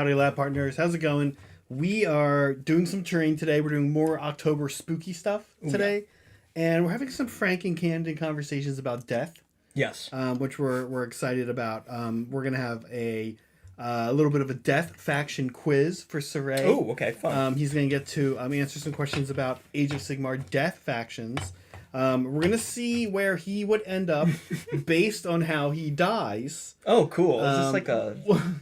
Howdy Lab Partners, how's it going? We are doing some terrain today. We're doing more October spooky stuff today. And we're having some frank and candid conversations about death. Yes. Which we're excited about. We're going to have a little bit of a death faction quiz for Cire. Oh, okay, fun. He's going to get to answer some questions about Age of Sigmar death factions. We're going to see where he would end up based on how he dies. Oh, cool. Is this like a...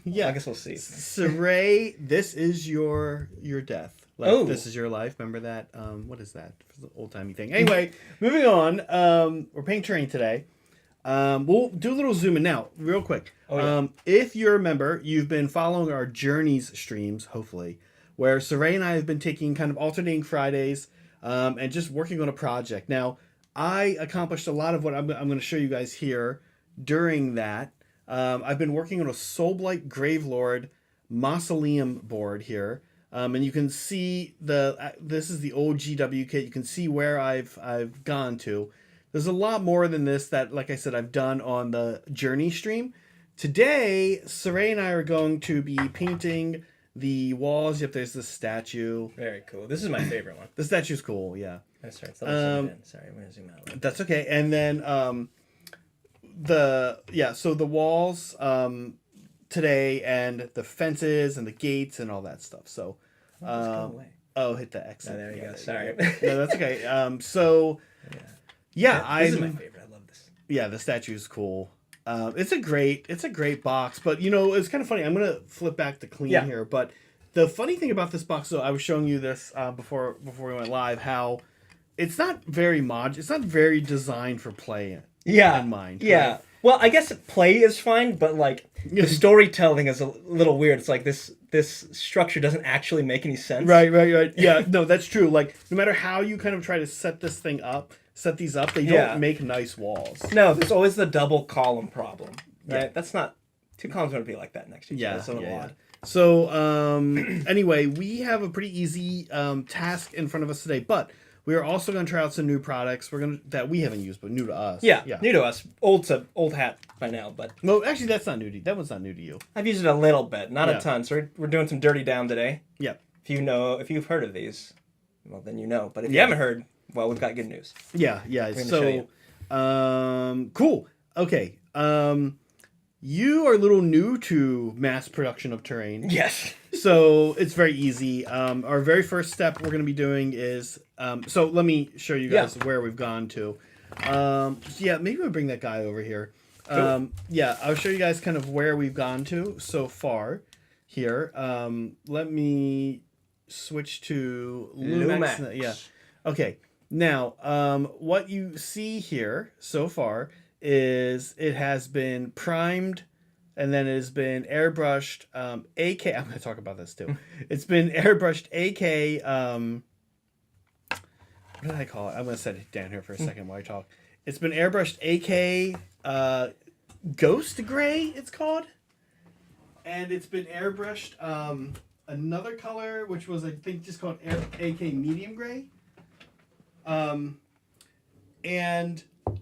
yeah. I guess we'll see. Cire, this is your death. Like, this is your life. Remember that? What is that? It's an old-timey thing. Anyway, moving on. We're playing terrain today. We'll do a little zoom in now, real quick. If you're a member, you've been following our Journeys streams, hopefully, where Cire and I have been taking kind of alternating Fridays and just working on a project. Now, I accomplished a lot of what I'm going to show you guys here during that. I've been working on a Soulblight Gravelord mausoleum board here. And you can see this is the old GW kit. You can see where I've gone to. There's a lot more than this that, like I said, I've done on the Journey stream. Today, Cire and I are going to be painting the walls. Yep, there's this statue. Very cool. This is my favorite one. The statue's cool, yeah. Sorry, I'm going to zoom out. That's okay. And then so the walls today and the fences and the gates and all that stuff. So hit the exit. Oh, there you go. Sorry. No, that's okay. This is my favorite. I love this. Yeah, the statue is cool. It's a great box, but it's kind of funny. I'm gonna flip back to clean here, but the funny thing about this box, so I was showing you this before we went live, how it's not very it's not very designed for play in mind. Yeah. Right? Well, I guess play is fine, but like the storytelling is a little weird. It's like this structure doesn't actually make any sense. Right. Yeah, no, that's true. Like no matter how you kind of try to set these up, they don't make nice walls. No, there's always the double column problem. Right? Yeah. That's not... Two columns wouldn't be like that next to each other. That's a little odd. So, anyway, we have a pretty easy task in front of us today, but we are also going to try out some new products that we haven't used, but new to us. Yeah, new to us. Old hat by now, but... No, actually, that's not new to you. That one's not new to you. I've used it a little bit, not a ton. So we're doing some Dirty Down today. Yeah. If you've heard of these, well, then you know. But if you haven't heard... Well, we've got good news. Yeah. So, cool. Okay. You are a little new to mass production of terrain. Yes. So it's very easy. Our very first step we're going to be doing is, so let me show you guys where we've gone to. Maybe we'll bring that guy over here. Cool. I'll show you guys kind of where we've gone to so far here. Let me switch to Lumax. Yeah. Okay. Now, what you see here so far is it has been primed and then it has been airbrushed AK. I'm going to talk about this too. It's been airbrushed AK. What did I call it? I'm going to set it down here for a second while I talk. It's been airbrushed AK Ghost Gray, it's called. And it's been airbrushed another color, which was, I think, just called AK Medium Gray. And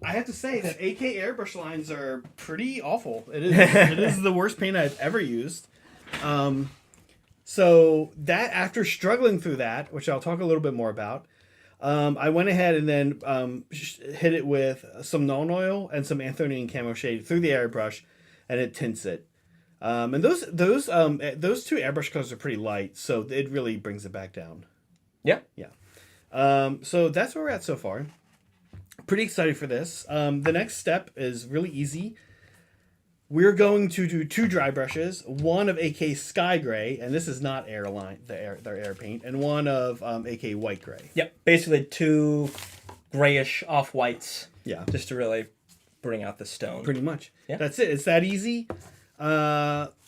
I have to say that AK airbrush lines are pretty awful. It is the worst paint I've ever used. So that after struggling through that, which I'll talk a little bit more about, I went ahead and then hit it with some Nuln Oil and some Anthonian Camo Shade through the airbrush, and it tints it. And those two airbrush colors are pretty light, so it really brings it back down. Yeah. So that's where we're at so far. Pretty excited for this. The next step is really easy. We're going to do 2 dry brushes, one of AK Sky Gray, and this is not their air paint, and one of AK White Gray. Yep, basically 2 grayish off-whites. Yeah. Just to really bring out the stone. Pretty much. Yeah. That's it. It's that easy.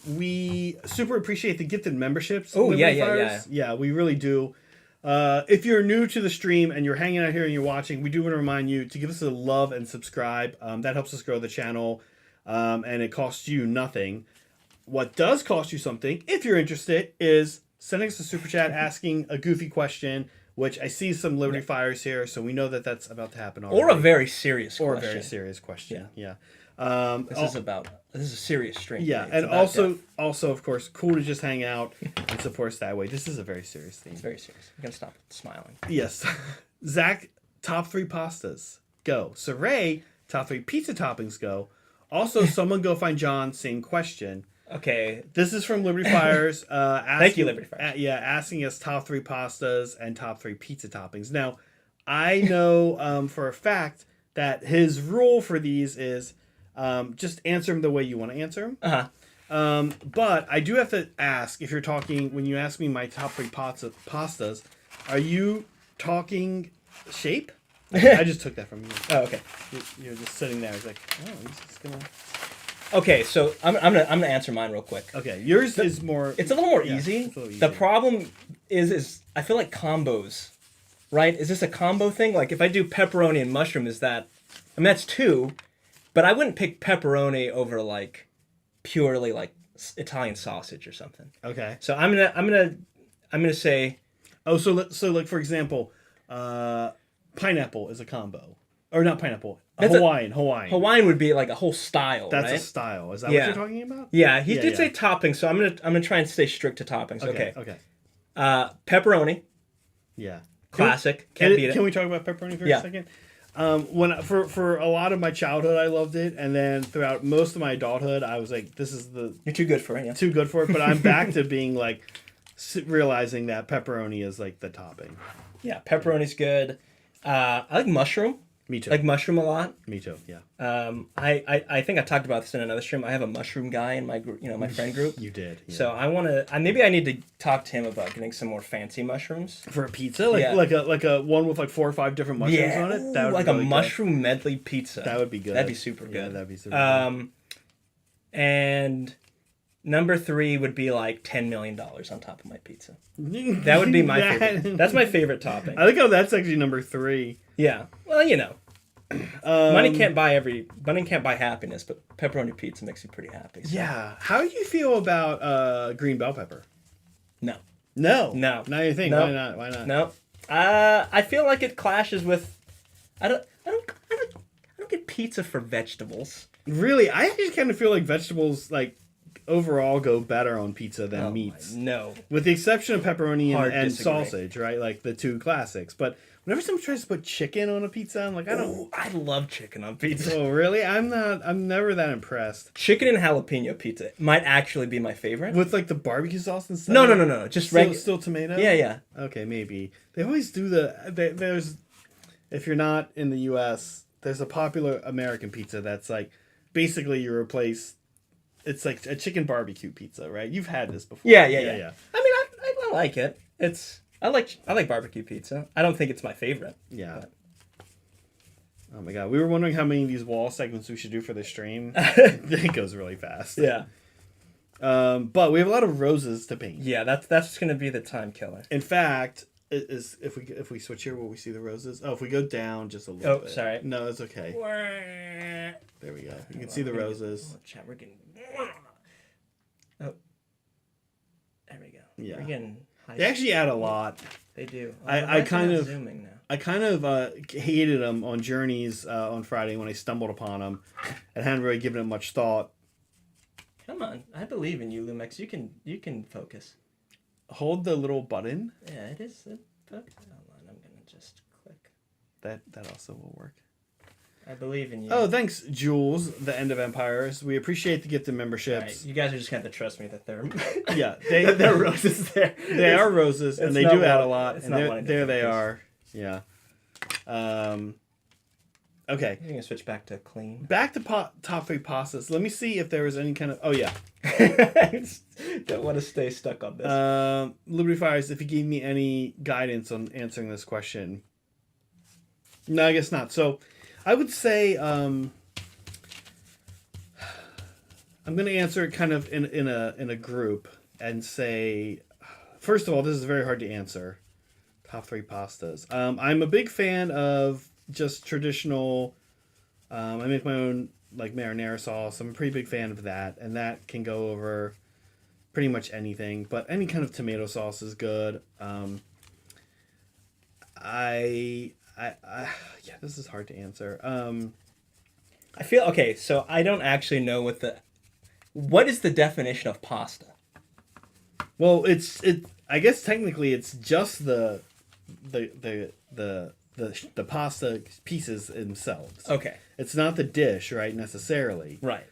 We super appreciate the gifted memberships. Oh, yeah. Yeah, we really do. If you're new to the stream and you're hanging out here and you're watching, we do want to remind you to give us a love and subscribe. That helps us grow the channel, and it costs you nothing. What does cost you something, if you're interested, is sending us a super chat asking a goofy question, which I see some Liberty Fires here, so we know that that's about to happen already. Or a very serious question. Or a very serious question, yeah. This is a serious stream. Yeah, and also of course, cool to just hang out and support us that way. This is a very serious theme. It's very serious. I'm gonna stop smiling. Yes, Zach, top 3 pastas go. Cire, top 3 pizza toppings go. Also, someone go find John. Same question. Okay. This is from Liberty Fires. Thank you, Liberty Fires. Asking us top 3 pastas and top 3 pizza toppings. Now, I know for a fact that his rule for these is just answer them the way you want to answer them. But I do have to ask, if you're talking, when you ask me my top 3 pastas, are you talking shape? I just took that from you. Oh, okay. You're just sitting there. It's like, oh, he's just gonna. Okay, so I'm gonna answer mine real quick. Okay, yours is more. It's a little more easy. It's a little The problem is I feel like combos, right? Is this a combo thing? Like if I do pepperoni and mushroom, is that? I mean that's 2, but I wouldn't pick pepperoni over like purely like Italian sausage or something. Okay. So I'm gonna say. Oh, so like for example, pineapple is a combo, or not pineapple. Hawaiian. Hawaiian would be like a whole style. That's right? a style. Is that what you're talking about? Yeah, he did say toppings, so I'm gonna try and stay strict to toppings. Okay. Pepperoni. Yeah. Classic. Can't beat it. Can we talk about pepperoni for a second? For a lot of my childhood, I loved it, and then throughout most of my adulthood, I was like, "This is you're too good for it." Yeah. Too good for it. But I'm back to being like realizing that pepperoni is like the topping. Yeah, pepperoni's good. I like mushroom. Me too. I like mushroom a lot. Me too. Yeah. I think I talked about this in another stream. I have a mushroom guy in my my friend group. You did. Yeah. So maybe I need to talk to him about getting some more fancy mushrooms for a pizza, like a one with like 4 or 5 different mushrooms on it. That would like be really a mushroom medley pizza. That would be good. That'd be super good. Yeah, that'd be super good. And number 3 would be like $10 million on top of my pizza. That would be my favorite. That's my favorite topping. I like how that's actually number 3. Yeah. Well, money can't buy happiness, but pepperoni pizza makes you pretty happy. So. Yeah. How do you feel about green bell pepper? No. Not your thing. No. Why not? No. I feel like it clashes with. I don't get pizza for vegetables. Really, I actually kind of feel like vegetables like overall go better on pizza than meats. No. With the exception of pepperoni and sausage, right? Like the 2 classics. But whenever someone tries to put chicken on a pizza, I'm like, I love chicken on pizza. Oh, really? I'm never that impressed. Chicken and jalapeno pizza might actually be my favorite. With like the barbecue sauce and stuff? No. Just regular. Still tomato? Yeah. Okay, maybe. They always do there's, if you're not in the U.S., there's a popular American pizza that's like, basically you replace, it's like a chicken barbecue pizza, right? You've had this before. Yeah. I mean, I like it. I like barbecue pizza. I don't think it's my favorite. Yeah. But. Oh my god, we were wondering how many of these wall segments we should do for the stream. It goes really fast. Yeah. But we have a lot of roses to paint. Yeah, that's going to be the time killer. In fact, if we switch here, will we see the roses? Oh, if we go down just a little bit. Oh, sorry. No, it's okay. There we go. You can see the roses. Chat, we're getting. Oh. There we go. Yeah. We're getting. They actually add a lot. They do. I kind of zooming now. I kind of hated them on Journeys on Friday when I stumbled upon them and hadn't really given it much thought. Come on, I believe in you, Lumex. You can focus. Hold the little button. Yeah, it is. Hold on, I'm gonna just click. That also will work. I believe in you. Oh, thanks, Jules, the End of Empires. We appreciate the gift of memberships. Right, you guys are just going to have to trust me that they're... Yeah, they're roses there. They are roses, and they do add a lot. It's and there they are. Yeah. Okay. I'm going to switch back to clean. Back to top 3 pastas. Let me see if there was any kind of... Oh, yeah. Don't want to stay stuck on this. Liberty Fires, if you gave me any guidance on answering this question. No, I guess not. So... I would say I'm going to answer it kind of in a group and say, first of all, this is very hard to answer. Top 3 pastas. I'm a big fan of just traditional. I make my own like marinara sauce. I'm a pretty big fan of that, and that can go over pretty much anything. But any kind of tomato sauce is good. Yeah, this is hard to answer. I feel okay. So I don't actually know what is the definition of pasta? Well, I guess technically it's just the pasta pieces themselves. Okay. It's not the dish, right? Necessarily. Right.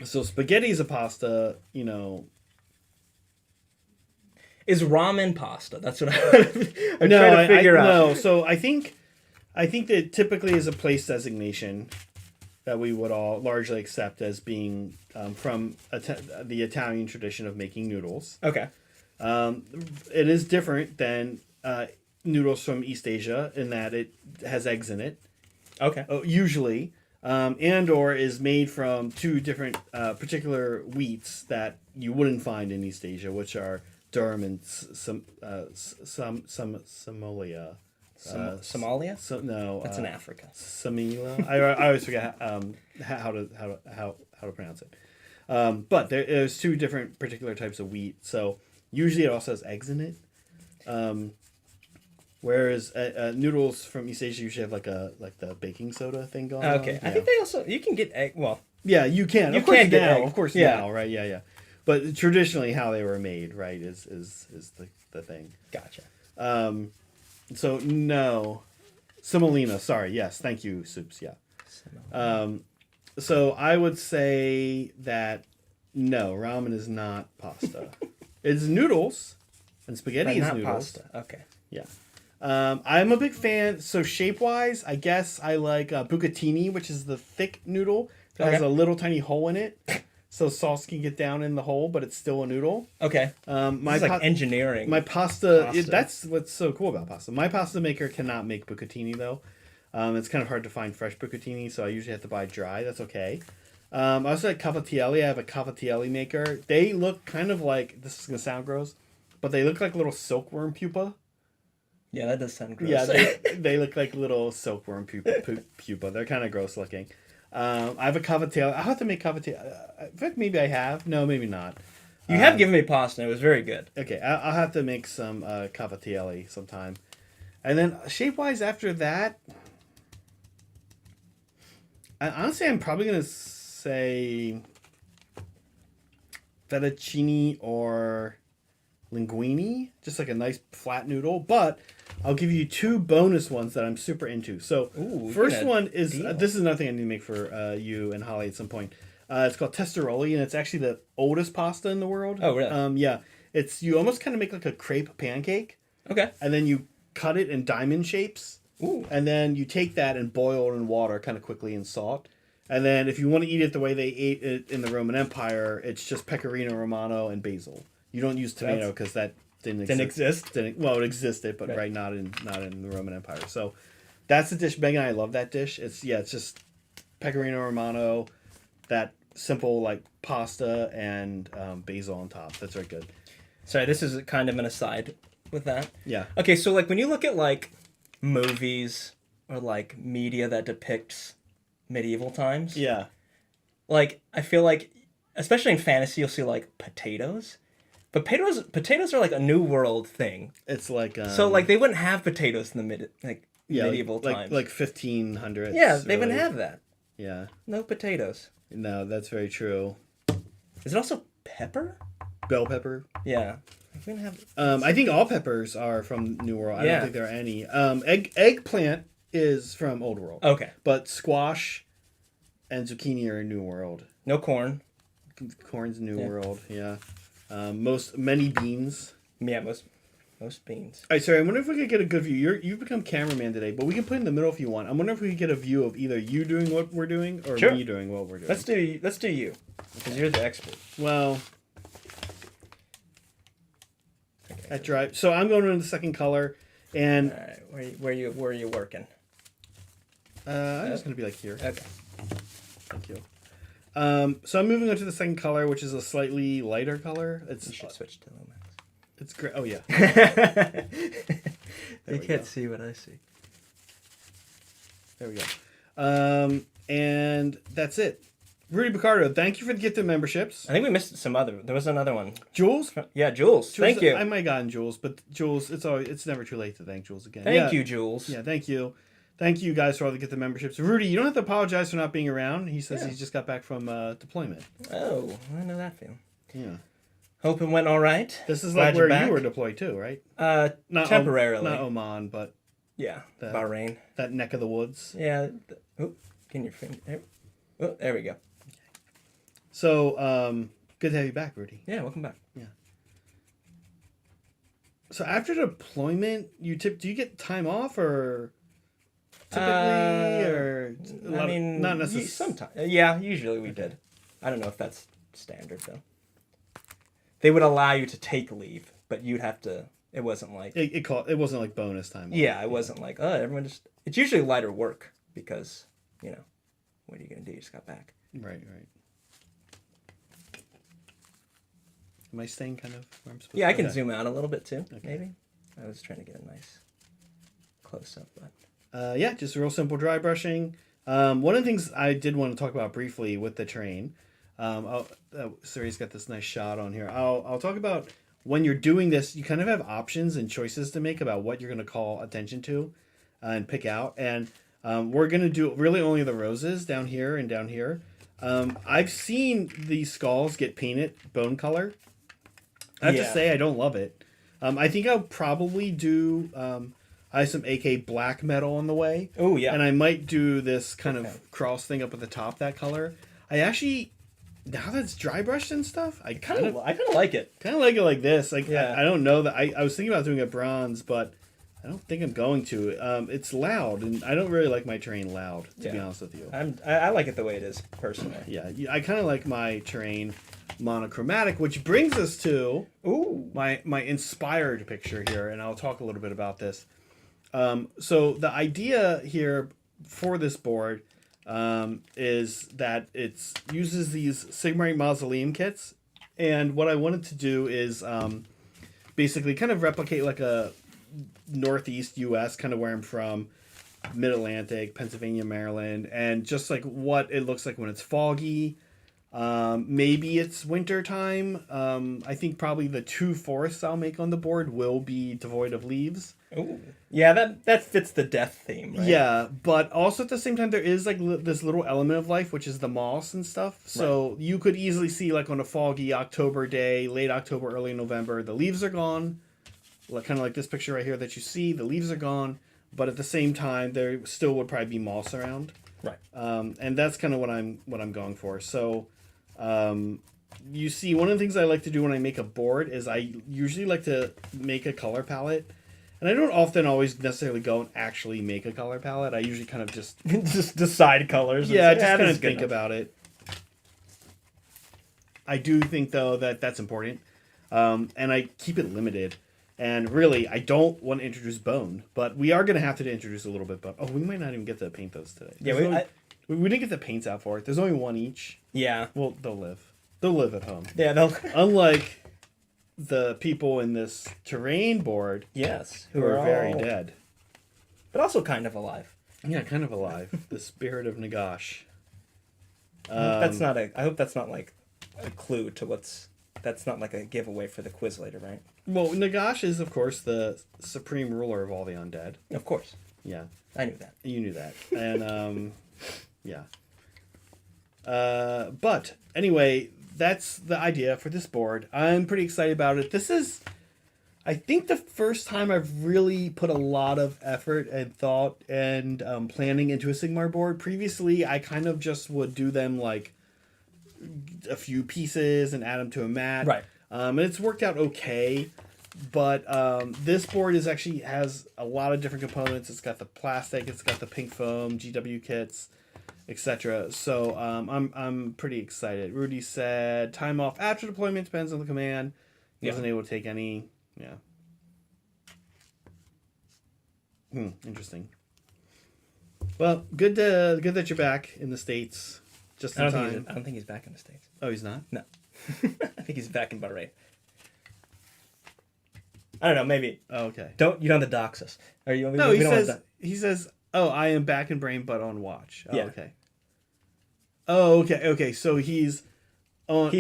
So spaghetti is a pasta, Is ramen pasta? That's what I'm trying to figure out. No, so I think that typically is a place designation that we would all largely accept as being from the Italian tradition of making noodles. Okay. It is different than noodles from East Asia in that it has eggs in it. Okay. Usually. And or is made from two different particular wheats that you wouldn't find in East Asia, which are durum and Somalia. Somalia? No, that's in Africa. Samila. I always forget how to pronounce it. But there's two different particular types of wheat. So usually it also has eggs in it. Whereas noodles from East Asia usually have like the baking soda thing going on. Okay, I think they also you can get egg. Well, yeah, you can. You of course can get now, egg. of course Yeah. now, right? Yeah. But traditionally, how they were made, right, is the thing. Gotcha. So no, semolina. Sorry. Yes. Thank you, Soups. Yeah. So I would say that no, ramen is not pasta. It's noodles, and spaghetti But is not noodles. pasta. Okay. Yeah. I'm a big fan. So shape-wise, I guess I like bucatini, which is the thick noodle that has a little tiny hole in it, so sauce can get down in the hole, but it's still a noodle. Okay. My like engineering. My pasta. That's what's so cool about pasta. My pasta maker cannot make bucatini though. It's kind of hard to find fresh bucatini, so I usually have to buy dry. That's okay. I also like cavatelli. I have a cavatelli maker. They look kind of like, this is gonna sound gross, but they look like little silkworm pupa. Yeah, that does sound gross. Yeah, they look like little silkworm pupa. They're kind of gross looking. I have a cavatelli. I'll have to make cavatelli. In fact, maybe I have. No, maybe not. You have given me pasta. It was very good. Okay, I'll have to make some cavatelli sometime. And then shape-wise after that, honestly, I'm probably going to say fettuccine or linguine. Just like a nice flat noodle. But I'll give you two bonus ones that I'm super into. So, first one is, this is another thing I need to make for you and Holly at some point. It's called testaroli, and it's actually the oldest pasta in the world. Oh, really? Yeah. You almost kind of make like a crepe pancake. Okay. And then you cut it in diamond shapes. Ooh. And then you take that and boil it in water kind of quickly in salt. And then if you want to eat it the way they ate it in the Roman Empire, it's just pecorino romano and basil. You don't use tomato because that didn't exist. Well, it existed, but not in the Roman Empire. So that's the dish. Megan and I love that dish. It's just pecorino romano, that simple like pasta and basil on top. That's very good. Sorry, this is kind of an aside with that. Yeah. Okay, so like when you look at like movies or like media that depicts medieval times. Yeah. Like I feel like, especially in fantasy, you'll see like potatoes. But potatoes are like a new world thing. It's like so like they wouldn't have potatoes in the medieval times. Like 1500s. Yeah, they wouldn't have that. Yeah. No potatoes. No, that's very true. Is it also pepper? Bell pepper. Yeah. We didn't have. I think all peppers are from New World. I don't think there are any. Eggplant is from Old World. Okay. But squash and zucchini are New World. No corn. Corn's New World. Yeah. Many beans. Yeah, most beans. All right, sorry. I wonder if we could get a good view. You've become cameraman today, but we can put in the middle if you want. I wonder if we could get a view of either you doing what we're doing or me doing what we're doing. Let's do you, because you're the expert. Well, that drive. So I'm going into the second color, and all right, where are you working? I'm just gonna be like here. Okay. Thank you. So I'm moving on to the second color, which is a slightly lighter color. You should switch to Lumix. It's great. Oh yeah. You can't see what I see. There we go. And that's it. Rudy Picardo, thank you for the gift of memberships. I think we missed some other. There was another one. Jules? Yeah, Jules. Thank you. I might have gotten Jules, but Jules, it's never too late to thank Jules again. Thank you, Jules. Yeah, thank you. thank you guys for all the get the memberships. Rudy, you don't have to apologize for not being around. He says he just got back from deployment. Oh, I know that feeling. Yeah. Hope it went all right. This is like where you were deployed too, right? Not temporarily. Not Oman, but yeah, Bahrain. That neck of the woods. Yeah. Can your finger? Oh, there we go. So, good to have you back, Rudy. Yeah, welcome back. Yeah. So after deployment, do you get time off or typically not necessarily? Sometimes. Yeah, usually we did. I don't know if that's standard though. They would allow you to take leave, but you'd have to. It wasn't like it wasn't like bonus time. Yeah, it wasn't like everyone just. It's usually lighter work because what are you gonna do? You just got back. Right. Am I staying kind of where I'm supposed to? Yeah, I can zoom out a little bit too. Okay. Maybe. I was trying to get a nice close up, but. Yeah, just real simple dry brushing. One of the things I did want to talk about briefly with the terrain. Siri's got this nice shot on here. I'll talk about when you're doing this. You kind of have options and choices to make about what you're going to call attention to, and pick out. And we're going to do really only the roses down here and down here. I've seen these skulls get painted bone color. I have to say I don't love it. I think I'll probably do. I have some AK black metal on the way. Oh yeah, and I might do this kind of cross thing up at the top. That color. I actually. Now that it's dry brushed and stuff, I kind of like it. Kind of like it like this. Like I don't know that I was thinking about doing a bronze, but I don't think I'm going to. It's loud, and I don't really like my terrain loud. To be honest with you, I like it the way it is personally. Yeah, I kind of like my terrain monochromatic, which brings us to my inspired picture here, and I'll talk a little bit about this. So the idea here for this board. Is that it uses these Sigmarite Mausoleum kits, and what I wanted to do is basically kind of replicate like a Northeast U.S. kind of where I'm from, Mid-Atlantic, Pennsylvania, Maryland, and just like what it looks like when it's foggy. Maybe it's winter time. I think probably the 2 forests I'll make on the board will be devoid of leaves. Ooh. Yeah, that fits the death theme, right? Yeah, but also at the same time, there is like this little element of life, which is the moss and stuff. So you could easily see like on a foggy October day, late October, early November, the leaves are gone. Kind of like this picture right here that you see, the leaves are gone. But at the same time, there still would probably be moss around. Right. And that's kind of what I'm going for. So, you see, one of the things I like to do when I make a board is I usually like to make a color palette. And I don't often always necessarily go and actually make a color palette. I usually kind of just decide colors. Yeah, just kind of think about it. I do think though that that's important, and I keep it limited. And really, I don't want to introduce bone, but we are going to have to introduce a little bit. But we might not even get to paint those today. Yeah, we didn't get the paints out for it. There's only one each. Yeah. Well, they'll live. They'll live at home. Yeah, they'll. Unlike the people in this terrain board, who are very dead, but also kind of alive. Yeah, kind of alive. The spirit of Nagash. I hope that's not like a clue to what's. That's not like a giveaway for the quiz later, right? Well, Nagash is of course the supreme ruler of all the undead. Of course. Yeah, I knew that. You knew that, and yeah. But anyway. That's the idea for this board. I'm pretty excited about it. This is, I think, the first time I've really put a lot of effort and thought and planning into a Sigmar board. Previously, I kind of just would do them like a few pieces and add them to a mat. Right. And it's worked out okay. But this board actually has a lot of different components. It's got the plastic. It's got the pink foam, GW kits, etc. So I'm pretty excited. Rudy said time off after deployment depends on the command. He wasn't able to take any. Yeah. Interesting. Well, good that you're back in the States. Just in time. I don't think he's back in the States. Oh, he's not? No. I think he's back in Bahrain. I don't know. Maybe. Oh, okay. You don't have to dox us. Or you? No, he says. Oh, I am back in Brain, but on watch. Oh, yeah. Okay. Oh, okay. Okay. So he's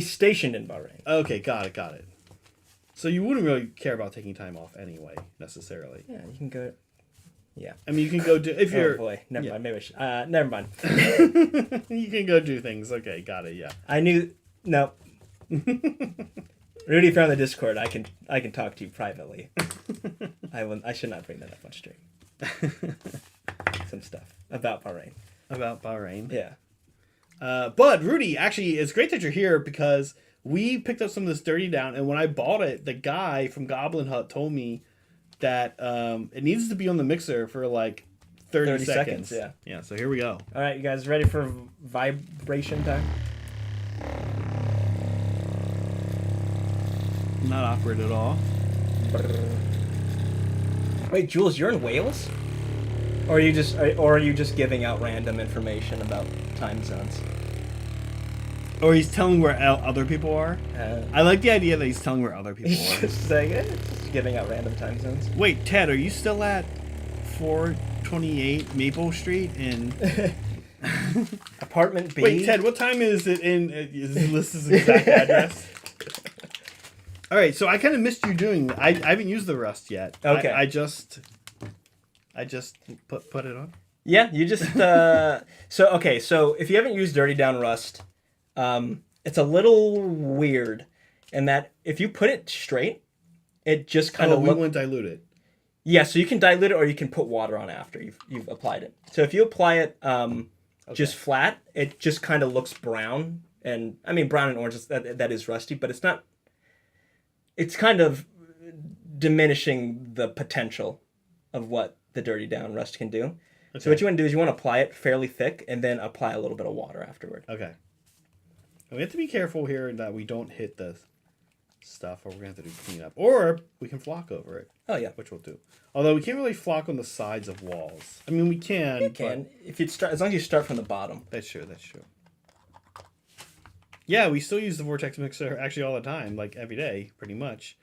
stationed in Bahrain. Okay, got it. So you wouldn't really care about taking time off anyway, necessarily. Yeah, you can go. Yeah. I mean, you can go do if you're. Oh boy, never mind. Maybe I should. Never mind. You can go do things. Okay, got it. Yeah. I knew. No. Rudy, if you're on the Discord, I can talk to you privately. I should not bring that up on stream. Some stuff about Bahrain. About Bahrain. Yeah. But Rudy, actually, it's great that you're here because we picked up some of this Dirty Down, and when I bought it, the guy from Goblin Hut told me that it needs to be on the mixer for like 30 seconds. Yeah. Yeah. So here we go. All right, you guys ready for vibration time? Not awkward at all. Wait, Jules, you're in Wales? Or are you just giving out random information about time zones? Or he's telling where other people are. I like the idea that he's telling where other people He's are. just saying just giving out random time zones. Wait, Ted, are you still at 428 Maple Street in Apartment B? Wait, Ted, what time is it in this is exact address? All right, so I kind of missed you doing I haven't used the Rust yet. Okay. I just put it on. Yeah, you just so if you haven't used Dirty Down Rust, it's a little weird in that if you put it straight, it just kind of we won't dilute it. Yeah, so you can dilute it or you can put water on after you've applied it. So if you apply it just flat, it just kind of looks brown, and I mean brown and orange that is rusty, but it's not. It's kind of diminishing the potential of what the Dirty Down Rust can do. Okay. So what you want to do is you want to apply it fairly thick and then apply a little bit of water afterward. Okay. And we have to be careful here that we don't hit the stuff, or we're going to have to do cleanup. Or we can flock over it. Oh, yeah. Which we'll do. Although we can't really flock on the sides of walls. I mean, we can. You can. If you start, as long as you start from the bottom. That's true. Yeah, we still use the Vortex Mixer actually all the time, like every day, pretty much.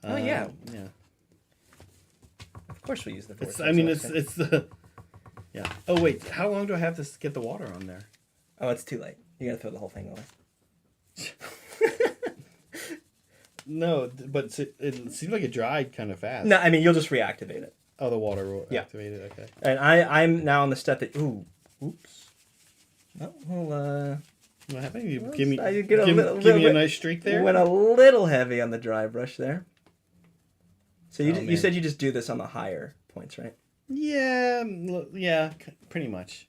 Oh, yeah. Yeah. Of course we use the Vortex. It's the... Yeah. Oh, wait. How long do I have to get the water on there? Oh, it's too late. You gotta throw the whole thing away. No, but it seems like it dried kind of fast. No, I mean, you'll just reactivate it. Oh, the water will activate it? Okay. And I'm now on the step that... Ooh. Oops. Well, what happened? You give me a nice streak there? Went a little heavy on the dry brush there. So you said you just do this on the higher points, right? Yeah, pretty much.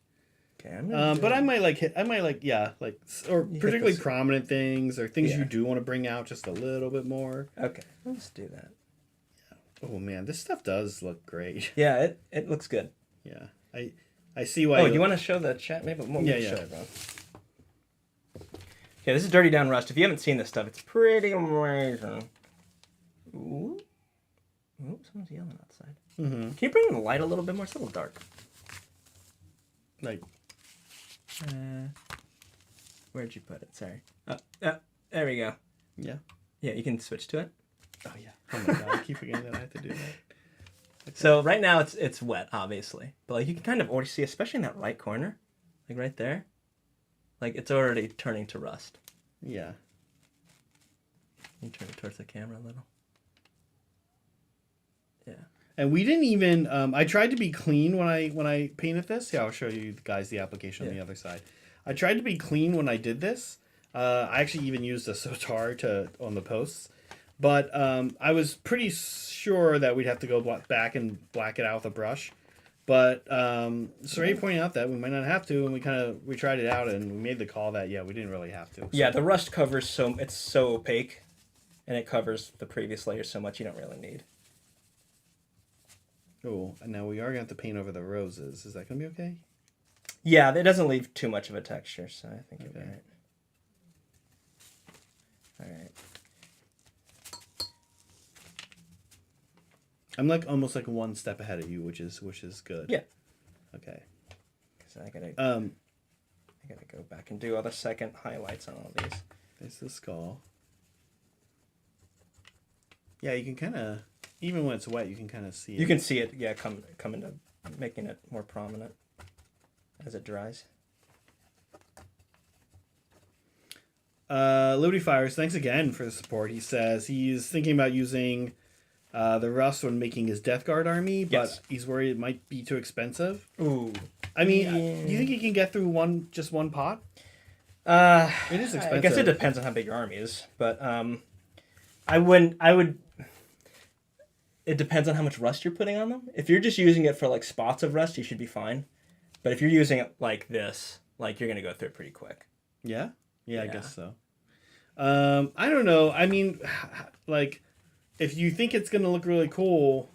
Okay, but I might particularly prominent things or things you do want to bring out just a little bit more. Okay, let's do that. Yeah. Oh man, this stuff does look great. Yeah, it looks good. Yeah, I see why. Oh, you want to show the chat? Maybe show it, bro. Okay, this is Dirty Down Rust. If you haven't seen this stuff, it's pretty amazing. Ooh, someone's yelling outside. Mm-hmm. Can you bring the light a little bit more? It's a little dark. Like, where'd you put it? Sorry. There we go. Yeah. Yeah, you can switch to it. Oh yeah. Oh my god, I keep forgetting that I have to do that. Okay. So right now it's wet, obviously, but like you can kind of already see, especially in that right corner, like right there, like it's already turning to rust. Yeah. You can turn it towards the camera a little. Yeah. And we didn't even. I tried to be clean when I painted this. Yeah, I'll show you guys the application on the other side. I tried to be clean when I did this. I actually even used a Sotar on the posts, but I was pretty sure that we'd have to go back and black it out with a brush. But Saray pointed out that we might not have to, and we tried it out and we made the call that we didn't really have to. So. Yeah, the rust covers it's so opaque, and it covers the previous layer so much you don't really need. Oh, and now we are going to have to paint over the roses. Is that going to be okay? Yeah, it doesn't leave too much of a texture, so I think it'll be alright. Alright. I'm almost like one step ahead of you, which is good. Yeah. Okay. So I gotta go back and do all the second highlights on all these. There's the skull. Yeah, you can kind of, even when it's wet, you can kind of see it. You can see it, come into making it more prominent as it dries. Liberty Fires, thanks again for the support. He says he's thinking about using the rust when making his Death Guard army, but Yes. he's worried it might be too expensive. Ooh. I mean, do you think he can get through just one pot? It is expensive. I guess it depends on how big your army is, but I would. It depends on how much rust you're putting on them. If you're just using it for like spots of rust, you should be fine. But if you're using it like this, like you're gonna go through it pretty quick. Yeah, I guess so. I don't know. I mean, like, if you think it's gonna look really cool,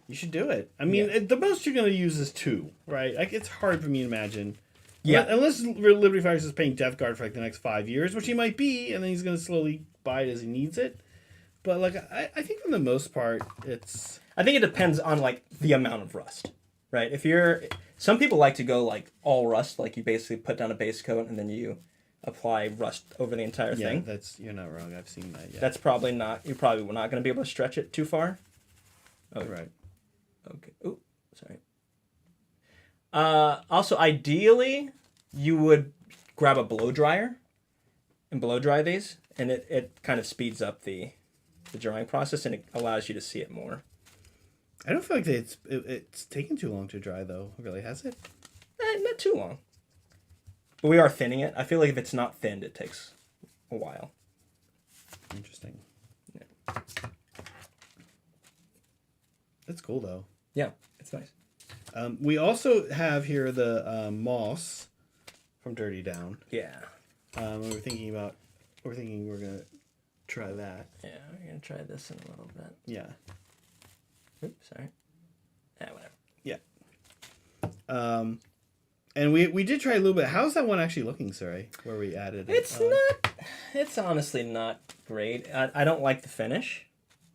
you should do it. I mean, the most you're gonna use is 2, right? Like, it's hard for me to imagine. Yeah. Unless Liberty Fires is paying Death Guard for like the next 5 years, which he might be, and then he's gonna slowly buy it as he needs it. But like, I think for the most part, it's. I think it depends on like the amount of rust, right? Some people like to go like all rust, like you basically put down a base coat and then you apply rust over the entire thing. Yeah, you're not wrong. I've seen that. Yeah. That's probably not. You're probably not going to be able to stretch it too far. Oh, right. Okay. Oh, sorry. Also, ideally, you would grab a blow dryer and blow dry these, and it kind of speeds up the drying process and it allows you to see it more. I don't feel like it's taken too long to dry though. Really, has it? Not too long. But we are thinning it. I feel like if it's not thinned, it takes a while. Interesting. Yeah. That's cool though. Yeah, it's nice. We also have here the moss from Dirty Down. Yeah. We're thinking we're gonna try that. Yeah, we're gonna try this in a little bit. Yeah. Oops, sorry. Whatever. Yeah. And we did try a little bit. How's that one actually looking, Cire? Where we added it? It's honestly not great. I don't like the finish,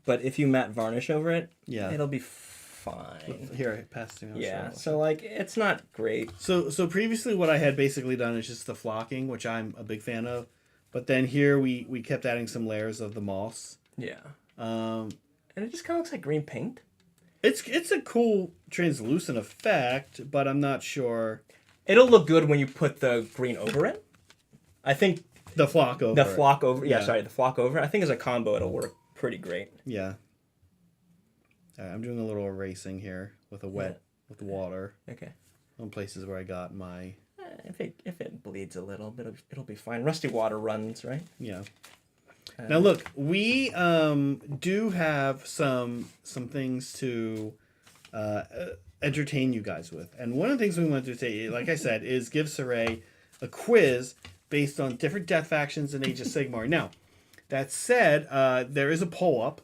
but if you matte varnish over it, it'll be fine. Here, pass it to me. Yeah, so like it's not great. So previously what I had basically done is just the flocking, which I'm a big fan of. But then here we kept adding some layers of the moss. Yeah. And it just kind of looks like green paint. It's a cool translucent effect, but I'm not sure. It'll look good when you put the green over it. I think the flock over. The flock over. I think as a combo it'll work pretty great. Yeah. I'm doing a little erasing here with with water. Okay. On places where I got my. If it bleeds a little bit, it'll be fine. Rusty water runs, right? Yeah. Now look, we do have some things to entertain you guys with, and one of the things we want to say, like I said, is give Cire a quiz based on different death factions in Age of Sigmar. Now, that said, there is a poll up.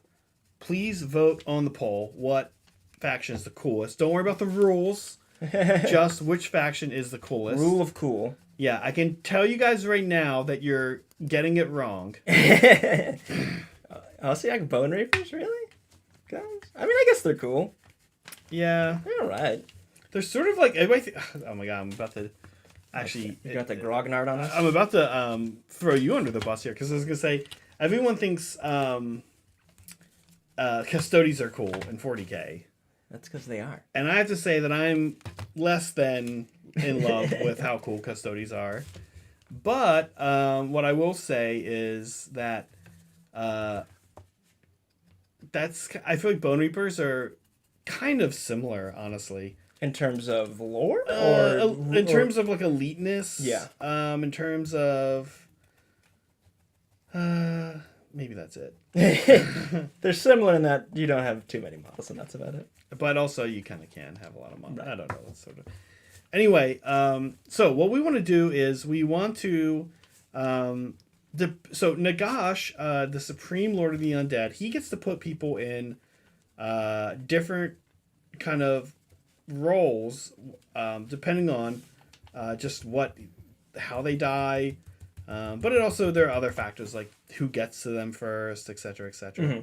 Please vote on the poll. What faction is the coolest? Don't worry about the rules. Just which faction is the coolest. Rule of cool. Yeah, I can tell you guys right now that you're getting it wrong. See, like Bone Reapers, really? Guys? I mean, I guess they're cool. Yeah. They're alright. They're sort of like everybody. Oh my god, I'm about to actually. You got the grognard on us? I'm about to throw you under the bus here because I was gonna say everyone thinks Custodes are cool in 40k. That's because they are. And I have to say that I'm less than in love with how cool Custodes are. But what I will say is that I feel like Bone Reapers are kind of similar, honestly. In terms of lore? In terms of like eliteness. Yeah. In terms of maybe that's it. They're similar in that you don't have too many models, and that's about it. But also, you kind of can have a lot of money. Right. I don't know. That's sort of. Anyway, so what we want to do is we want to, so Nagash, the Supreme Lord of the Undead, he gets to put people in different kind of roles, depending on just how they die. But there are other factors like who gets to them first, etc., etc. Mm-hmm.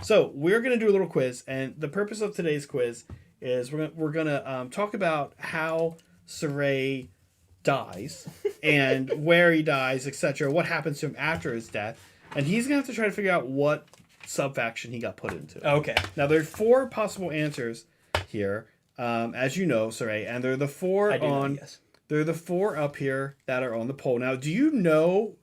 So we're going to do a little quiz, and the purpose of today's quiz is we're gonna talk about how Cire dies and where he dies, etc. What happens to him after his death, and he's gonna have to try to figure out what sub-faction he got put into. Okay. Now there are 4 possible answers here, as you know, Cire, and they're the 4 They're the 4 up here that are on the poll. Now, do you know?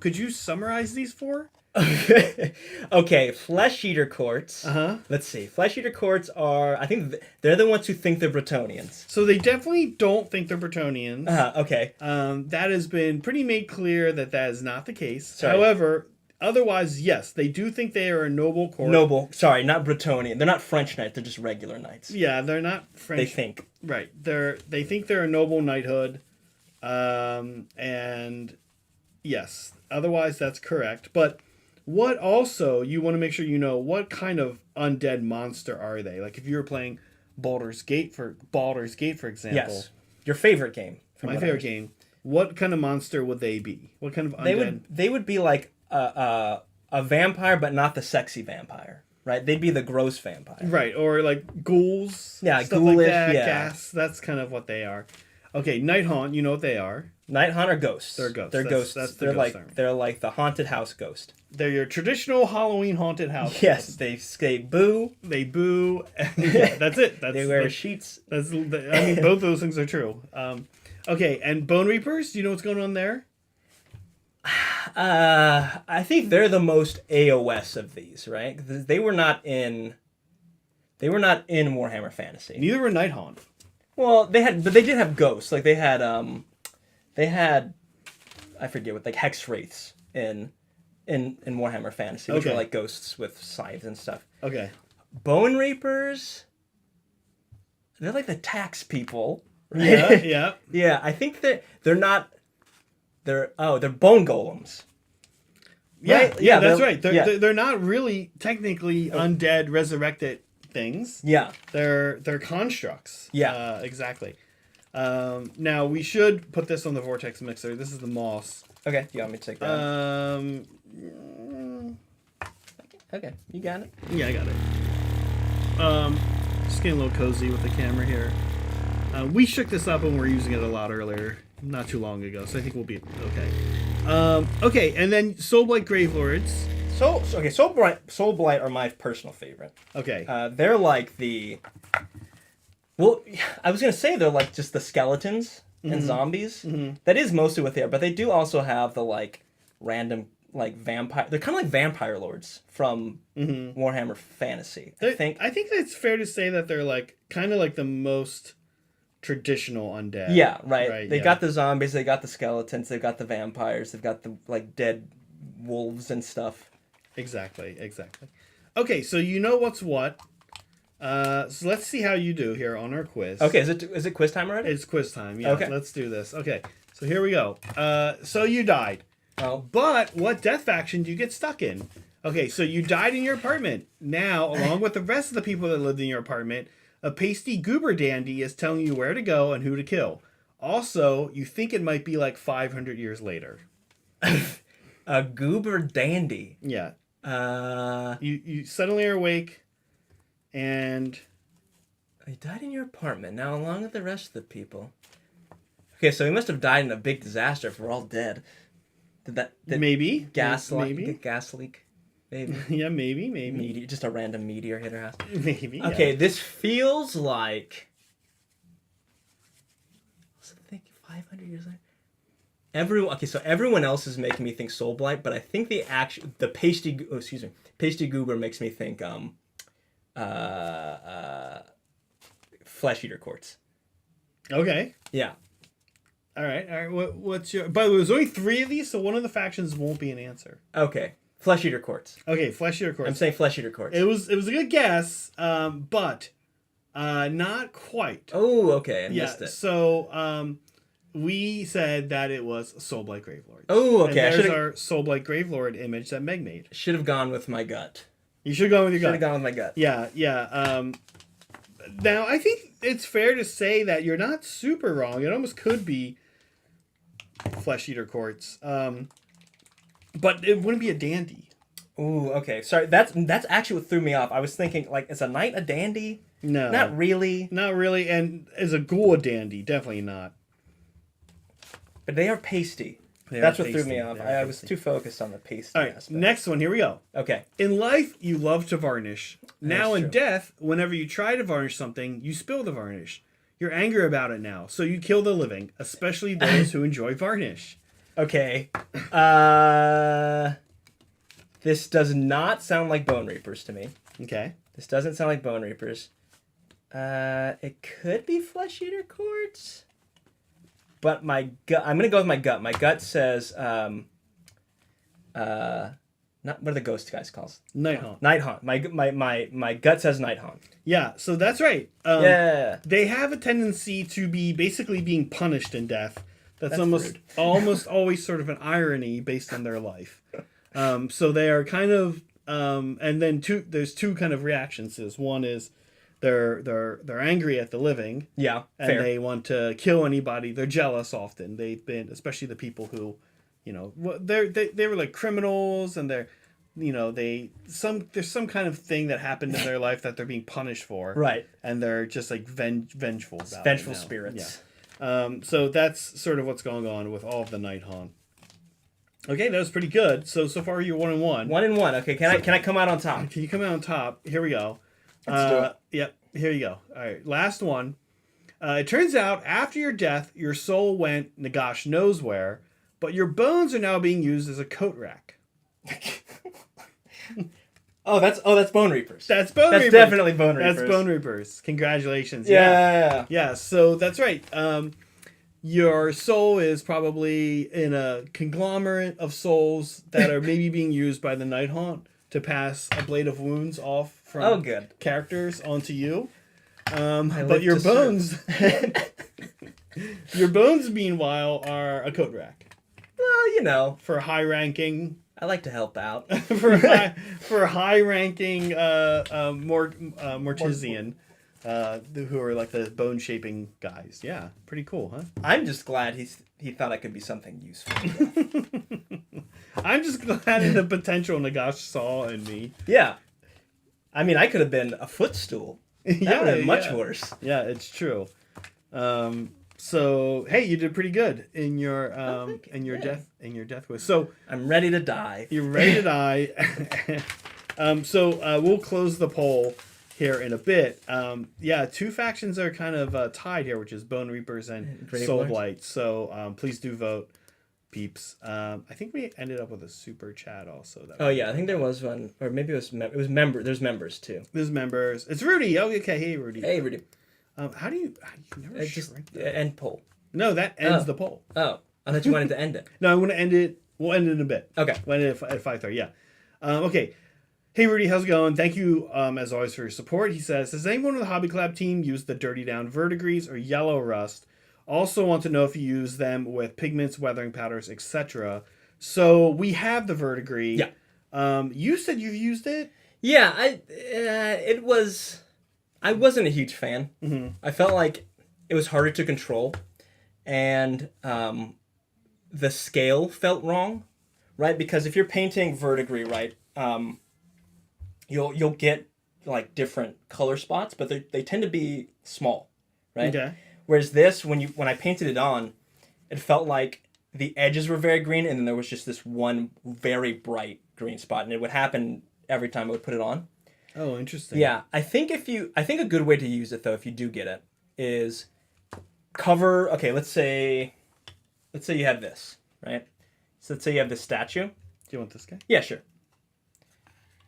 Could you summarize these 4? Okay, flesh eater courts. Let's see. Flesh eater courts are, I think they're the ones who think they're Bretonians. So they definitely don't think they're Bretonians. Okay. That has been pretty made clear that is not the case. Sorry. However, otherwise, yes, they do think they are a noble court. Noble. Sorry, not Bretonian. They're not French knights. They're just regular knights. Yeah, they're not French. They think. Right. They think they're a noble knighthood. And yes, otherwise that's correct. But what also you want to make sure you know, what kind of undead monster are they? Like if you were playing Baldur's Gate for example. Yes. Your favorite game. My favorite game. What kind of monster would they be? What kind of undead? They would be like a vampire, but not the sexy vampire, right? They'd be the gross vampire, right? Or like ghouls, yeah, stuff ghoulish, like that. yeah. Gas. That's kind of what they are. Okay, Night Haunt. You know what they are? Night Haunt are ghosts. They're ghosts. They're ghosts. That's the ghost term. They're like the haunted house ghost. They're your traditional Halloween haunted house. Yes, they boo. They boo. Yeah, that's it. They wear sheets. I mean, both those things are true. Okay, and Bone Reapers. Do you know what's going on there? I think they're the most AOS of these, right? They were not in Warhammer Fantasy. Neither were Night Haunt. Well, but they did have ghosts. Like they had, I forget what, like hex wraiths in Warhammer Fantasy, which are like ghosts with scythes and stuff. Okay. Bone Reapers, they're like the tax people. Right? Yeah, yeah. Yeah, I think they're not. They're bone golems. Yeah, right? yeah, that's right. They're not really technically undead resurrected things. Yeah, they're constructs. Yeah, exactly. Now we should put this on the vortex mixer. This is the moss. Okay, you want me to take that? Okay, you got it. Yeah, I got it. Just getting a little cozy with the camera here. We shook this up and we're using it a lot earlier, not too long ago, so I think we'll be okay. Okay, and then Soulblight Gravelords. Soulblight are my personal favorite. Okay. They're like well, I was gonna say they're like just the skeletons and zombies. Mm-hmm. That is mostly what they are, but they do also have the like random like vampire. They're kind of like vampire lords from Warhammer Fantasy. I think it's fair to say that they're like kind of like the most traditional undead. Yeah, right. They got the zombies, they got the skeletons, they've got the vampires, they've got the like dead wolves and stuff. Exactly. Okay, so you know what's what. So let's see how you do here on our quiz. Okay, is it quiz time already? It's quiz time. Yeah. Okay. Let's do this. Okay. So here we go. So you died. Oh. But what death faction do you get stuck in? Okay, so you died in your apartment. Now, along with the rest of the people that lived in your apartment, a pasty goober dandy is telling you where to go and who to kill. Also, you think it might be like 500 years later. A goober dandy. Yeah. You suddenly are awake, and you died in your apartment. Now, along with the rest of the people. Okay, so he must have died in a big disaster if we're all dead. Did maybe gas maybe the gas leak? Maybe. Yeah, maybe. Just a random meteor hit our house. Maybe. Okay, yeah. this feels like. I think 500 years later. Everyone else is making me think Soulblight, but I think the pasty goober makes me think flesh eater courts. Okay. Yeah. All right. What's your? By the way, there's only 3 of these, so one of the factions won't be an answer. Okay. Flesh eater courts. Okay, flesh eater courts. I'm saying flesh eater courts. It was a good guess, but not quite. Oh, okay. I missed it. So we said that it was Soulblight Gravelords. Oh, okay. And there's our Soulblight Gravelord image that Meg made. Should have gone with my gut. You should have gone with your gut. Should have gone with my gut. Yeah. Now, I think it's fair to say that you're not super wrong. It almost could be flesh eater courts. But it wouldn't be a dandy. Ooh, okay. Sorry, that's actually what threw me off. I was thinking, like, is a knight a dandy? No. Not really. Not really, and is a ghoul a dandy? Definitely not. But they are pasty. That's what threw me off. I was too focused on the pasty aspect. Next one. Here we go. Okay. In life, you love to varnish. Now in death, whenever you try to varnish something, you spill the varnish. You're angry about it now, so you kill the living, especially those who enjoy varnish. Okay. This does not sound like Bone Reapers to me. Okay. This doesn't sound like Bone Reapers. It could be Flesh Eater Cords. But my gut, I'm going to go with my gut. My gut says, not what are the ghost guys called? Night Haunt. Night Haunt. My gut says Night Haunt. Yeah, so that's right. Yeah. They have a tendency to be basically being punished in death. That's almost rude. almost always sort of an irony based on their life. So they are kind of, and then there's two kind of reactions. One is they're angry at the living. Yeah, and fair. they want to kill anybody. They're jealous often. They've been, especially the people who, you know, they were like criminals, and they're, you know, there's some kind of thing that happened in their life that they're being punished for. Right. And they're just like vengeful about Vengeful it now. spirits. Yeah. So that's sort of what's going on with all of the Night Haunt. Okay, that was pretty good. So far you're 1-1. 1-1. Okay, can I come out on top? Can you come out on top? Here we go. Let's do it. Yep, here you go. All right, last one. It turns out after your death, your soul went Nagash knows where, but your bones are now being used as a coat rack. That's Bone Reapers. That's Bone Reapers. That's definitely Bone Reapers. That's Bone Reapers. Congratulations. Yeah. Yeah, so that's right. Your soul is probably in a conglomerate of souls that are maybe being used by the Night Haunt to pass a blade of wounds off from characters onto you. But your bones, your bones, meanwhile, are a coat rack. Well, you know, for high-ranking. I like to help out. for high-ranking Mortisian, who are like the bone-shaping guys. Yeah, pretty cool, huh? I'm just glad he thought I could be something useful. I'm just glad of the potential Nagash saw in me. Yeah. I mean, I could have been a footstool. That would have been much worse. Yeah, it's true. So hey, you did pretty good in your death quiz. So I'm ready to die. You're ready to die. So we'll close the poll here in a bit. Two factions are kind of tied here, which is Bone Reapers and Soulblight. So please do vote, peeps. I think we ended up with a super chat also. I think there was one, or maybe it was member. There's members too. There's members. It's Rudy. Oh, okay. Hey, Rudy. Hey, Rudy. How do you never shrink that? End poll. No, that ends the poll. Oh, I thought you wanted to end it. No, I want to end it. We'll end it in a bit. Okay. We'll end it at 5:30. Yeah. Okay. Hey Rudy, how's it going? Thank you, as always, for your support. He says, has anyone on the Hobby Collab team used the Dirty Down Verdigris or Yellow Rust? Also want to know if you use them with pigments, weathering powders, etc. So we have the Verdigris. Yeah. You said you've used it? Yeah, I wasn't a huge fan. Mm-hmm. I felt like it was harder to control, and the scale felt wrong, right? Because if you're painting verdigris, right, you'll get like different color spots, but they tend to be small, right? Okay. Whereas this, when I painted it on, it felt like the edges were very green, and then there was just this one very bright green spot, and it would happen every time I would put it on. Oh, interesting. Yeah, I think a good way to use it though, if you do get it, is cover. Okay, let's say you have this, right? So let's say you have this statue. Do you want this guy? Yeah, sure.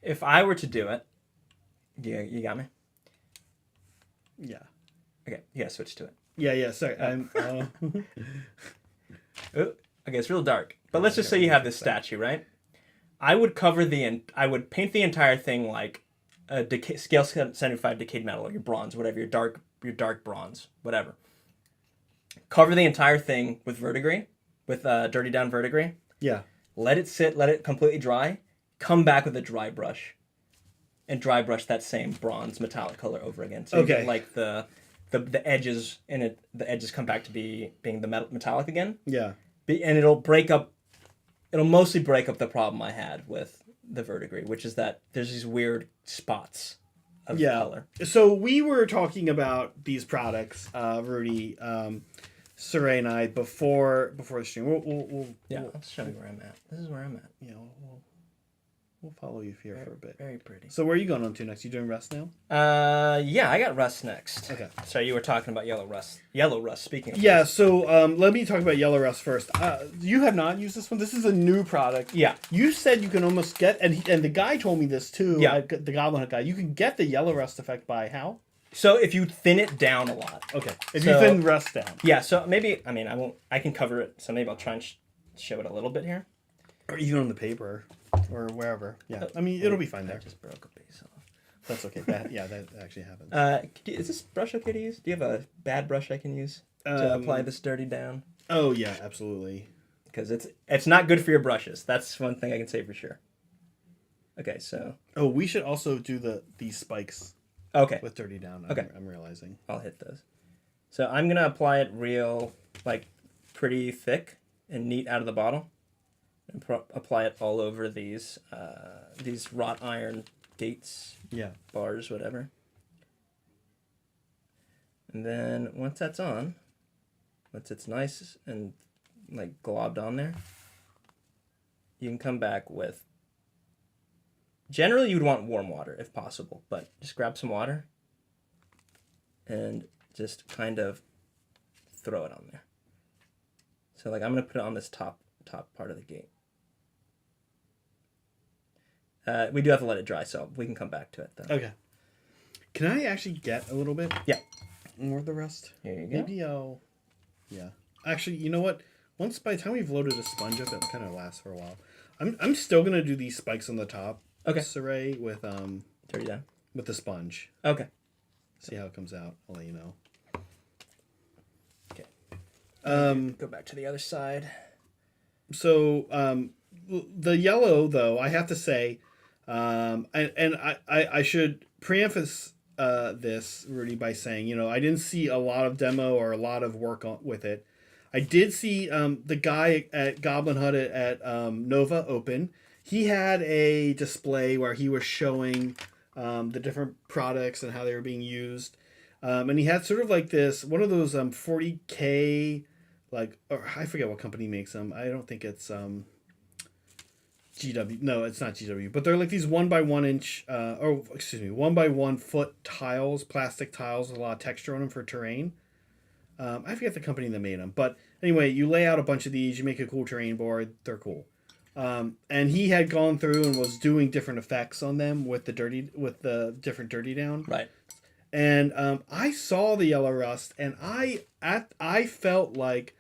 If I were to do it, you got me. Yeah. Okay, you gotta switch to it. Yeah. Sorry, I'm. Okay, it's real dark. But let's just say you have this statue, right? I would paint the entire thing like a scale 75 decayed metal, or your bronze, whatever, your dark bronze, whatever. Cover the entire thing with verdigris, with Dirty Down Verdigris. Yeah. Let it sit, let it completely dry. Come back with a dry brush, and dry brush that same bronze metallic color over again. So you get like the edges in it. The edges come back to being the metallic again. Yeah. And it'll break up. It'll mostly break up the problem I had with the verdigris, which is that there's these weird spots of color. So we were talking about these products, Rudy, Cire and I, before the stream. We'll I'll show you where I'm at. This is where I'm at. You know, we'll follow you here for a bit. Very pretty. So where are you going on to next? You doing rust now? Yeah, I got rust next. Okay. Sorry, you were talking about yellow rust. Yellow rust. Speaking of. Yeah. Rust. So let me talk about yellow rust first. You have not used this one. This is a new product. Yeah. You said you can almost get, and the guy told me this too. Yeah. The Goblin Hood guy. You can get the yellow rust effect by how? So if you thin it down a lot. Okay. If you thin rust down. Yeah. So maybe I won't. I can cover it. So maybe I'll try and show it a little bit here. Or even on the paper, or wherever. Yeah. I mean, it'll be fine there. I just broke a piece off. That's okay. That actually happens. Is this brush okay to use? Do you have a bad brush I can use to apply this dirty down? Oh yeah, absolutely. Because it's not good for your brushes. That's one thing I can say for sure. Okay, so. Oh, we should also do these spikes. Okay. With dirty down. Okay. I'm realizing. I'll hit those. So I'm gonna apply it pretty thick and neat out of the bottle, and apply it all over these wrought iron gates. Yeah. Bars, whatever. And then once that's on, once it's nice and globbed on there, you can come back with. Generally, you'd want warm water if possible, but just grab some water and just kind of throw it on there. So I'm going to put it on this top part of the gate. We do have to let it dry, so we can come back to it though. Okay. Can I actually get a little bit? Yeah. More of the rest? Here you go. Maybe I'll... Yeah. Actually, you know what? Once by the time we've loaded a sponge up, it kind of lasts for a while. I'm still going to do these spikes on the top. Okay. Cire with dirty down. With the sponge. Okay. See how it comes out. I'll let you know. Okay. Go back to the other side. So the yellow, though, I have to say, and I should preface this, Rudy, by saying, I didn't see a lot of demo or a lot of work with it. I did see the guy at Goblin Hut at Nova Open. He had a display where he was showing the different products and how they were being used. And he had sort of this, one of those 40K, or I forget what company makes them. I don't think it's GW. No, it's not GW. But they're these 1x1 inch, 1x1 foot tiles, plastic tiles with a lot of texture on them for terrain. I forget the company that made them. But anyway, you lay out a bunch of these, you make a cool terrain board. They're cool. And he had gone through and was doing different effects on them with the different dirty down. Right. And I saw the yellow rust, and I felt like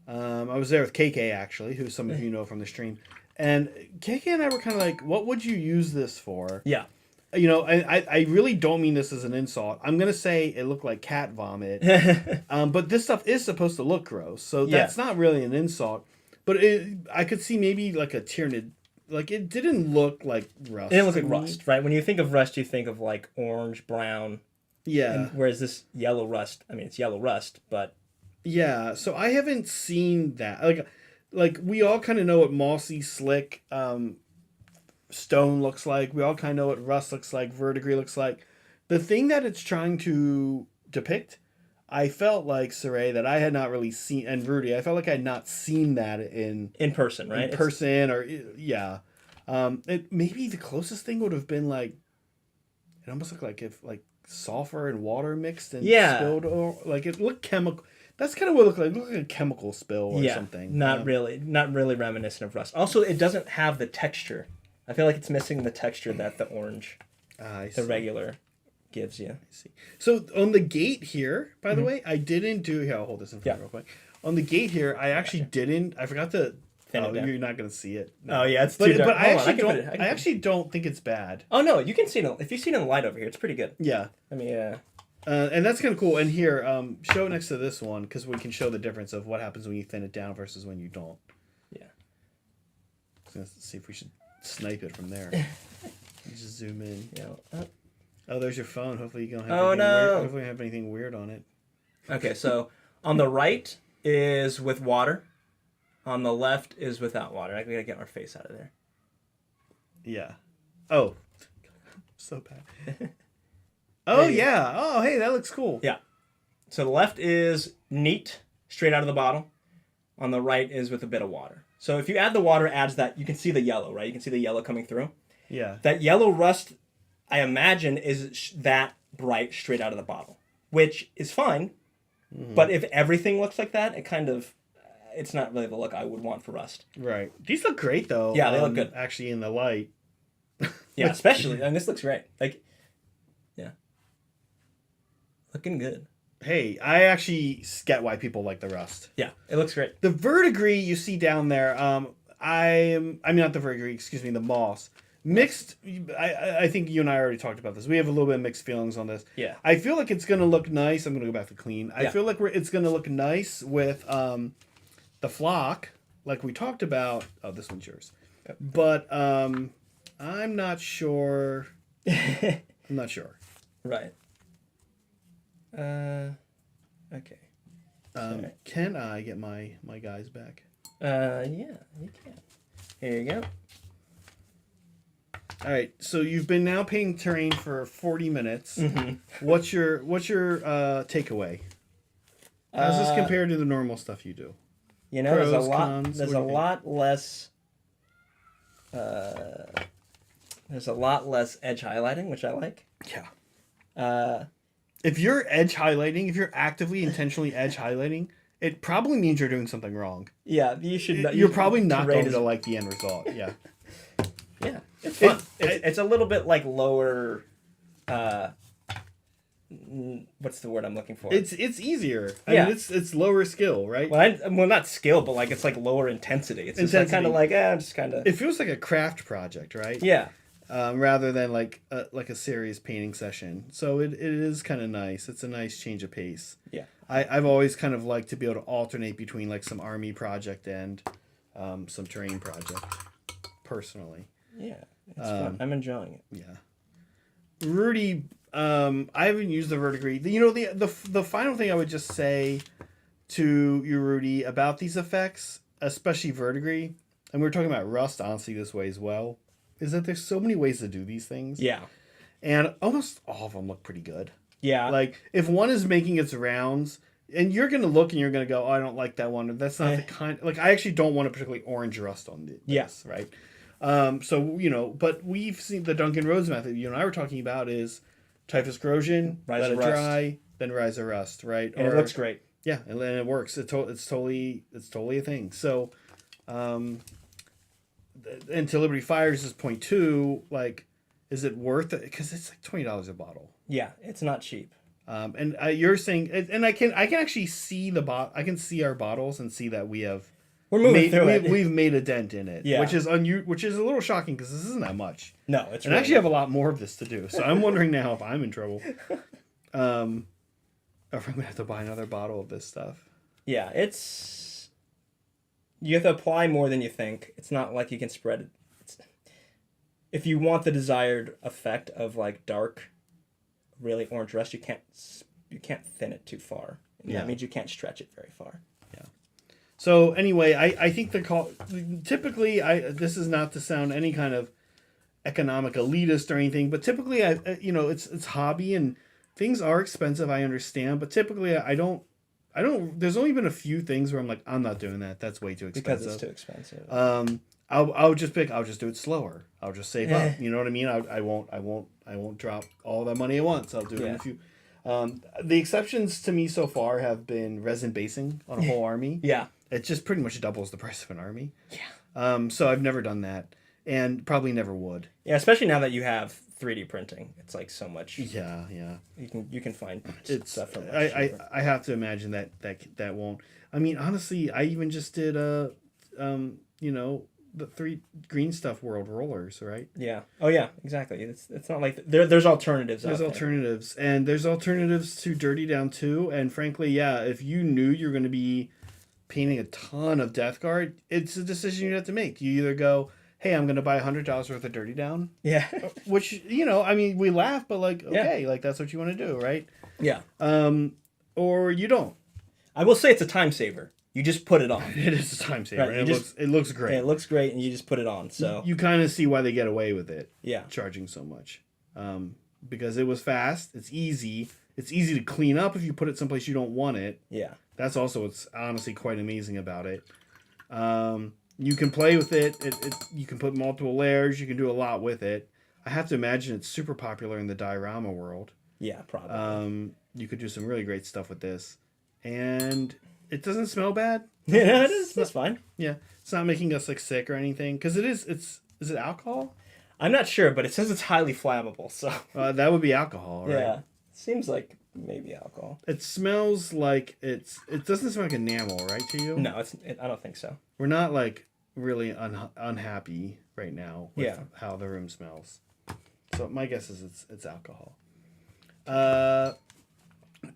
I was there with KK actually, who some of you know from the stream, and KK and I were kind of what would you use this for? Yeah. I really don't mean this as an insult. I'm gonna say it looked like cat vomit, but this stuff is supposed to look gross, so that's not really an insult. But I could see maybe a Tyranid. It didn't look like rust. It didn't look like rust, right? When you think of rust, you think of orange, brown. Yeah. Whereas this yellow rust, it's yellow rust, but. Yeah, so I haven't seen that. We all kind of know what mossy, slick stone looks like. We all kind of know what rust looks like, verdigris looks like. The thing that it's trying to depict, I felt like, Cire, that I had not really seen, and Rudy, I felt like I had not seen that in person, right? In person, or yeah. Maybe the closest thing would have been it almost looked like if sulfur and water mixed and spilled, or it looked chemical. That's kind of what it looked like. It looked like a chemical spill or something. Not really reminiscent of rust. Also, it doesn't have the texture. I feel like it's missing the texture that the orange, the regular, gives you. I see. So on the gate here, by the way, I didn't do. Here, I'll hold this in front real quick. On the gate here, I actually didn't. I forgot to. You're not going to see it. No. Oh yeah, it's too dark. But I actually don't think it's bad. Oh no, you can see it. If you see it in the light over here, it's pretty good. Yeah. And that's kind of cool. And here, show it next to this one because we can show the difference of what happens when you thin it down versus when you don't. Yeah. Let's see if we should snipe it from there. Just zoom in. Yeah. Oh, there's your phone. Hopefully you don't have. Weird. Hopefully you don't have anything weird on it. Okay, so on the right is with water. On the left is without water. I gotta get our face out of there. Yeah. Oh. So bad. Oh, yeah. Oh, hey, that looks cool. Yeah. So the left is neat, straight out of the bottle. On the right is with a bit of water. So if you add the water, adds that, you can see the yellow, right? You can see the yellow coming through. Yeah. That yellow rust, I imagine, is that bright straight out of the bottle, which is fine. Mm-hmm. But if everything looks like that, it's not really the look I would want for rust. Right. These look great, though. Yeah, they look good. Actually, in the light. Yeah, especially. And this looks great. Like, yeah. Looking good. Hey, I actually get why people like the rust. Yeah, it looks great. The verdigris you see down there, I mean, not the verdigris, excuse me, the moss. Mixed, I think you and I already talked about this. We have a little bit of mixed feelings on this. Yeah. I feel like it's going to look nice. I'm going to go back to clean. I feel like it's going to look nice with the flock, like we talked about. Oh, this one's yours. Yep. But I'm not sure. I'm not sure. Right. Okay. Can I get my guys back? Yeah, you can. Here you go. All right, so you've been now painting terrain for 40 minutes. Mm-hmm. What's your takeaway? How does this compare to the normal stuff you do? You know, Pros, there's a lot. cons, There's a lot less. There's a lot less edge highlighting, which I like. Yeah. If you're edge highlighting, if you're actively intentionally edge highlighting, it probably means you're doing something wrong. Yeah, you should. You're probably not going to like the end result. Yeah. Yeah, it's fun. It's a little bit like lower. What's the word I'm looking for? It's easier. I mean, it's lower skill, right? Well, not skill, but like it's like lower intensity. It's just like, kind of like I'm just kind of. It feels like a craft project, right? Yeah. Rather than like a serious painting session. So it is kind of nice. It's a nice change of pace. Yeah. I've always kind of liked to be able to alternate between like some army project and some terrain project, personally. Yeah, it's fun. I'm enjoying it. Yeah. Rudy, I haven't used the verdigris. You know, the final thing I would just say to you, Rudy, about these effects, especially verdigris, and we were talking about rust, honestly, this way as well, is that there's so many ways to do these things. Yeah. And almost all of them look pretty good. Yeah. Like, if one is making its rounds, and you're going to look and you're going to go, oh, I don't like that one. Or that's not the kind... Like, I actually don't want a particularly orange rust on this, right? So, you know, but we've seen the Duncan Rhodes method you and I were talking about is typhus corrosion, let it dry, then rise of rust, right? And it looks great. Yeah, and it works. It's totally a thing. So, and to Liberty Fires is point 2, like, is it worth it? Because it's like $20 a bottle. Yeah, it's not cheap. And you're saying, and I can actually see I can see our bottles and see that we're moving through it. We've made a dent in it, which is a little shocking because this isn't that much. No, it's. And I actually have a lot more of this to do, so I'm wondering now if I'm in trouble. If I'm gonna have to buy another bottle of this stuff. Yeah, you have to apply more than you think. It's not like you can spread it. If you want the desired effect of like dark, really orange rust, you can't thin it too far. And that means you can't stretch it very far. Yeah. So anyway, I think typically this is not to sound any kind of economic elitist or anything, but typically it's hobby and things are expensive. I understand, but typically I don't. There's only been a few things where I'm like, I'm not doing that. That's way too expensive. Because it's too expensive. I'll just do it slower. I'll just save up. You know what I mean? I won't drop all that money at once. I'll do it in a few. The exceptions to me so far have been resin basing on a whole army. Yeah. It just pretty much doubles the price of an army. Yeah. So I've never done that, and probably never would. Yeah, especially now that you have 3D printing, it's like so much. Yeah. You can find stuff from. I have to imagine that won't. I mean, honestly, I even just did the 3 green stuff world rollers, right? Yeah. Oh yeah, exactly. It's not like there's alternatives. There's alternatives, and there's alternatives to Dirty Down too. And frankly, yeah, if you knew you're going to be painting a ton of Death Guard, it's a decision you have to make. You either go, hey, I'm going to buy $100 worth of Dirty Down. Yeah. Which, I mean, we laugh, but like, okay, like that's what you want to do, right? Yeah. Or you don't. I will say it's a time saver. You just put it on. It is a time saver. Right, it looks great. Yeah, it looks great, and you just put it on. So you kind of see why they get away with it. Yeah. Charging so much. Because it was fast. It's easy. It's easy to clean up if you put it someplace you don't want it. Yeah. That's also what's honestly quite amazing about it. You can play with it. You can put multiple layers. You can do a lot with it. I have to imagine it's super popular in the diorama world. Yeah, probably. You could do some really great stuff with this, and it doesn't smell bad. Yeah, it is. That's fine. Yeah, it's not making us like sick or anything because it is. Is it alcohol? I'm not sure, but it says it's highly flammable. So that would be alcohol, right? yeah, seems like maybe alcohol. It smells like it doesn't smell like enamel, right? To you? No, I don't think so. We're not like really unhappy right now with how the room smells. So my guess is it's alcohol.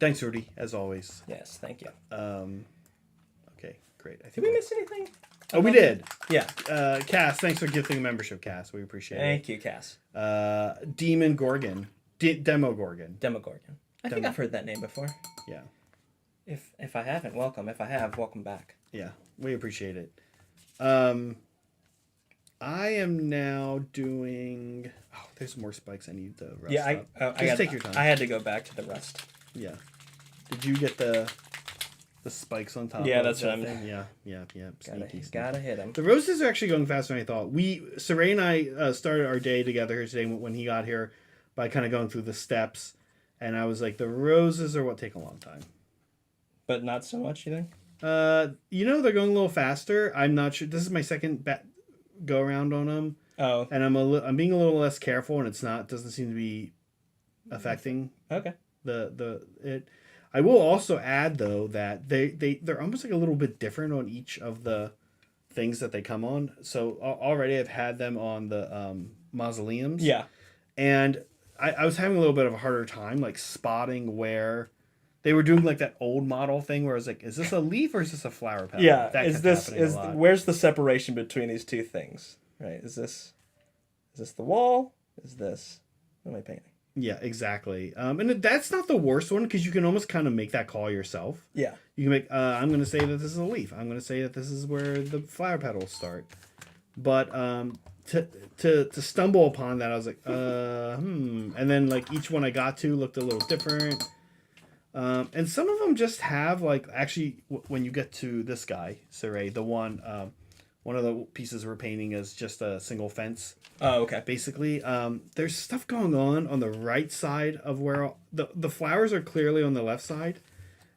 Thanks, Rudy, as always. Yes, thank you. Okay, great. Did we miss anything? Oh, we did. Yeah. Cass, thanks for gifting a membership, Cass. We appreciate it. Thank you, Cass. Demon Gorgon. Demogorgon. Demogorgon. I think I've heard that name before. Yeah. If I haven't, welcome. If I have, welcome back. Yeah, we appreciate it. I am now doing... Oh, there's more spikes I need to rust up. Just take your time. I had to go back to the rust. Yeah. Did you get the spikes on top? Yeah, of that's that what thing? Yeah. Sneaky. Gotta hit him. The roses are actually going faster than I thought. Cire and I started our day together here today when he got here by kind of going through the steps, and I was like, the roses are what take a long time. But not so much, you think? They're going a little faster. I'm not sure. This is my second go around on them. Oh. And I'm being a little less careful, and doesn't seem to be affecting okay. it. I will also add though that they're almost like a little bit different on each of the things that they come on. So already I've had them on the mausoleums. Yeah. And I was having a little bit of a harder time like spotting where they were doing like that old model thing where I was like, is this a leaf or is this a flower petal? Yeah. That where's the separation between these two things? Right. Is this the wall? What am I painting? Yeah, exactly. And that's not the worst one because you can almost kind of make that call yourself. Yeah. You can make, I'm going to say that this is a leaf. I'm going to say that this is where the flower petals start. But to stumble upon that, I was like, And then like each one I got to looked a little different. And some of them just have like, actually, when you get to this guy, Cire, the one of the pieces we're painting is just a single fence. Oh, okay. Basically, there's stuff going on the right side of where the flowers are clearly on the left side,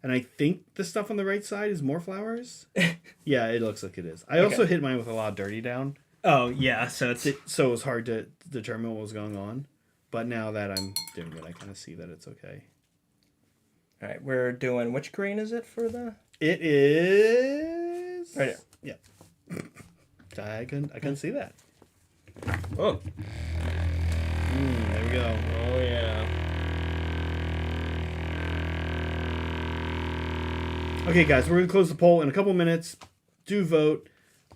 and I think the stuff on the right side is more flowers. Yeah, it looks like it is. I also hit mine with a lot of dirty down. Oh yeah, so it was hard to determine what was going on, but now that I'm doing it, I kind of see that it's okay. All right, we're doing which green is it for the? It is right here. Yeah, I couldn't see that. Oh. There we go. Oh, yeah. Okay, guys, we're going to close the poll in a couple minutes. Do vote.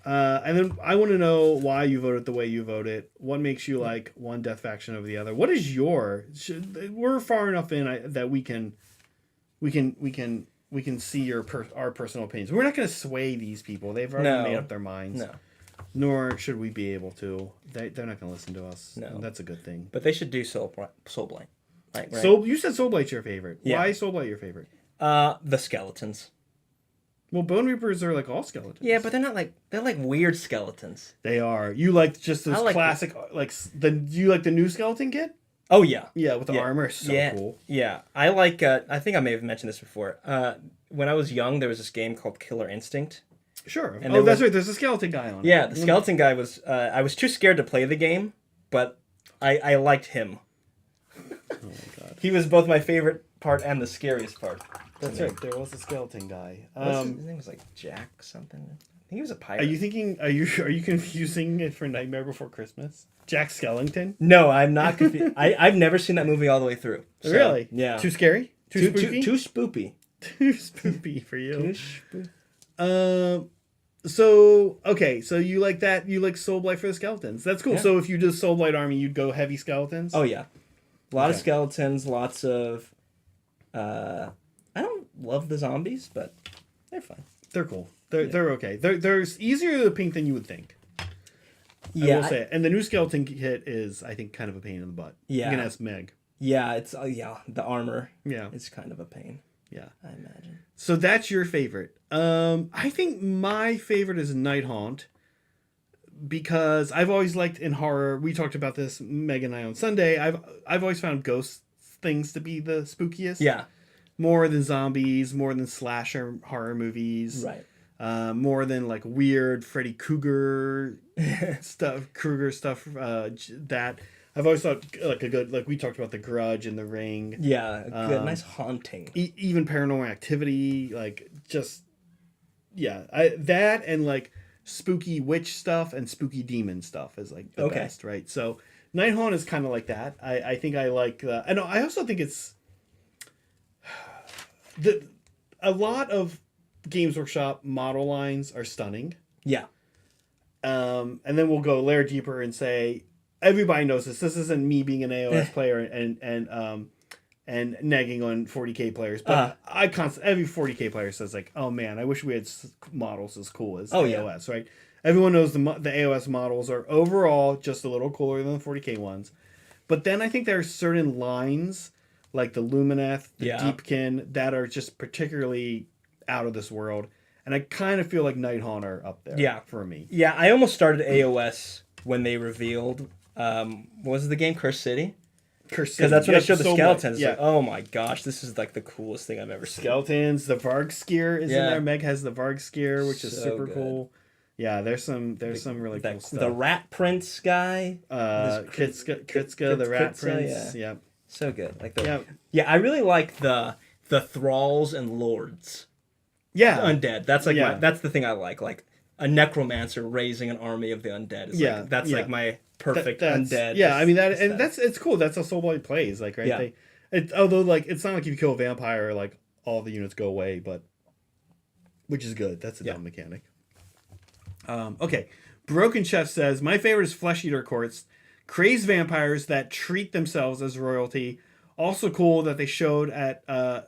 And then I want to know why you voted the way you voted. What makes you like one death faction over the other? What is we're far enough in that we can see our personal opinions. We're not going to sway these people. They've already made up their minds. No. Nor should we be able to. They're not going to listen to us. No. And that's a good thing. But they should do Soulblight. Right? You said Soulblight's your favorite. Yeah. Why is Soulblight your favorite? The skeletons. Well, Bone Reapers are like all skeletons. Yeah, but they're like weird skeletons. They are. You like just those classic do you like the new skeleton kit? Oh yeah. Yeah, with the armor. So cool. Yeah. I like I think I may have mentioned this before. When I was young there was this game called Killer Instinct. Sure. And that's right. There's a skeleton guy on it. Yeah, the skeleton guy was... I was too scared to play the game, but I liked him. Oh, my God. He was both my favorite part and the scariest part. That's right. There was a skeleton guy. His name was like Jack something. I think he was a pirate. Are you confusing it for Nightmare Before Christmas? Jack Skellington? No, I'm not confused. I've never seen that movie all the way through. So, really? Yeah. Too scary? Too spooky? Too spoopy. Too spoopy for you. Too spoopy. So you like that? You like Soulblight for the skeletons? That's cool. Yeah. So if you did Soulblight Army, you'd go heavy skeletons? Oh yeah, a lot of skeletons, lots of. I don't love the zombies, but they're fine. They're cool. They're okay. They're easier to paint than you would think. Yeah, I will say it. And the new skeleton kit is, I think, kind of a pain in the butt. Yeah, you can ask Meg. Yeah, it's the armor. Yeah, it's kind of a pain. Yeah, I imagine. So that's your favorite. I think my favorite is Night Haunt. because I've always liked in horror. We talked about this, Meg and I, on Sunday. I've always found ghost things to be the spookiest. Yeah. More than zombies, more than slasher horror movies. Right. More than like weird Freddy Krueger stuff. That I've always thought like a good, like we talked about The Grudge and The Ring. Yeah, a good, nice haunting. Even Paranormal Activity, like just that and like spooky witch stuff and spooky demon stuff is like the best, right? So Night Haunt is kind of like that. I think I like and I also think it's a lot of Games Workshop model lines are stunning. Yeah. And then we'll go a layer deeper and say everybody knows this. This isn't me being an AOS player and negging on 40K players, but every 40K player says like, "Oh man, I wish we had models as cool as AOS." Right? Everyone knows the AOS models are overall just a little cooler than the 40K ones, but then I think there are certain lines like the Lumineth, the Deepkin that are just particularly out of this world, and I kind of feel like Night Haunt are up there for me. Yeah, I almost started AOS when they revealed what was the game, Curse City? Because that's when I showed the skeletons. Like, oh my gosh, this is like the coolest thing I've ever seen. Skeletons, the Varg Skier is in there. Meg has the Varg Skier, which is super cool. Yeah, there's some really cool stuff. The Rat Prince guy. Kritzka, the Rat Prince. Yeah. So good. Like I really like the thralls and lords. Yeah. Undead. That's like that's the thing I like. Like a necromancer raising an army of the undead. Is like my perfect undead. Yeah, I mean that, and it's cool. That's how Soulblight plays. Like, right? Yeah. Although like it's not like if you kill a vampire, like all the units go away, but which is good. That's a dumb mechanic. Okay, Broken Chef says my favorite is Flesh Eater Courts, crazed vampires that treat themselves as royalty. Also cool that they showed up at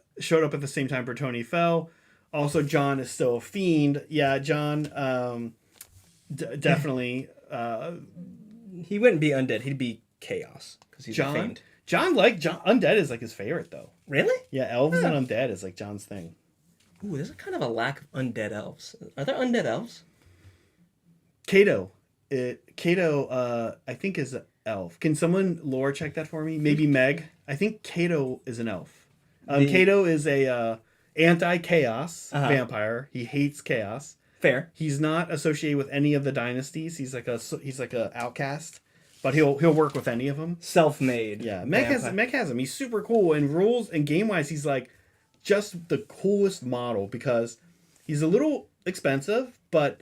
the same time Bertoni fell. Also, John is still a fiend. Yeah, John, definitely. He wouldn't be undead. He'd be chaos because he's a fiend. John undead is like his favorite though. Really? Yeah, elves and undead is like John's thing. Ooh, there's kind of a lack of undead elves. Are there undead elves? Kato, I think is an elf. Can someone lore check that for me? Maybe Meg. I think Kato is an elf. Kato is a anti-chaos vampire. He hates chaos. Fair. He's not associated with any of the dynasties. He's like a outcast, but he'll work with any of them. Self-made. Yeah, Meg has him. He's super cool, and rules and game wise, he's like just the coolest model because he's a little expensive, but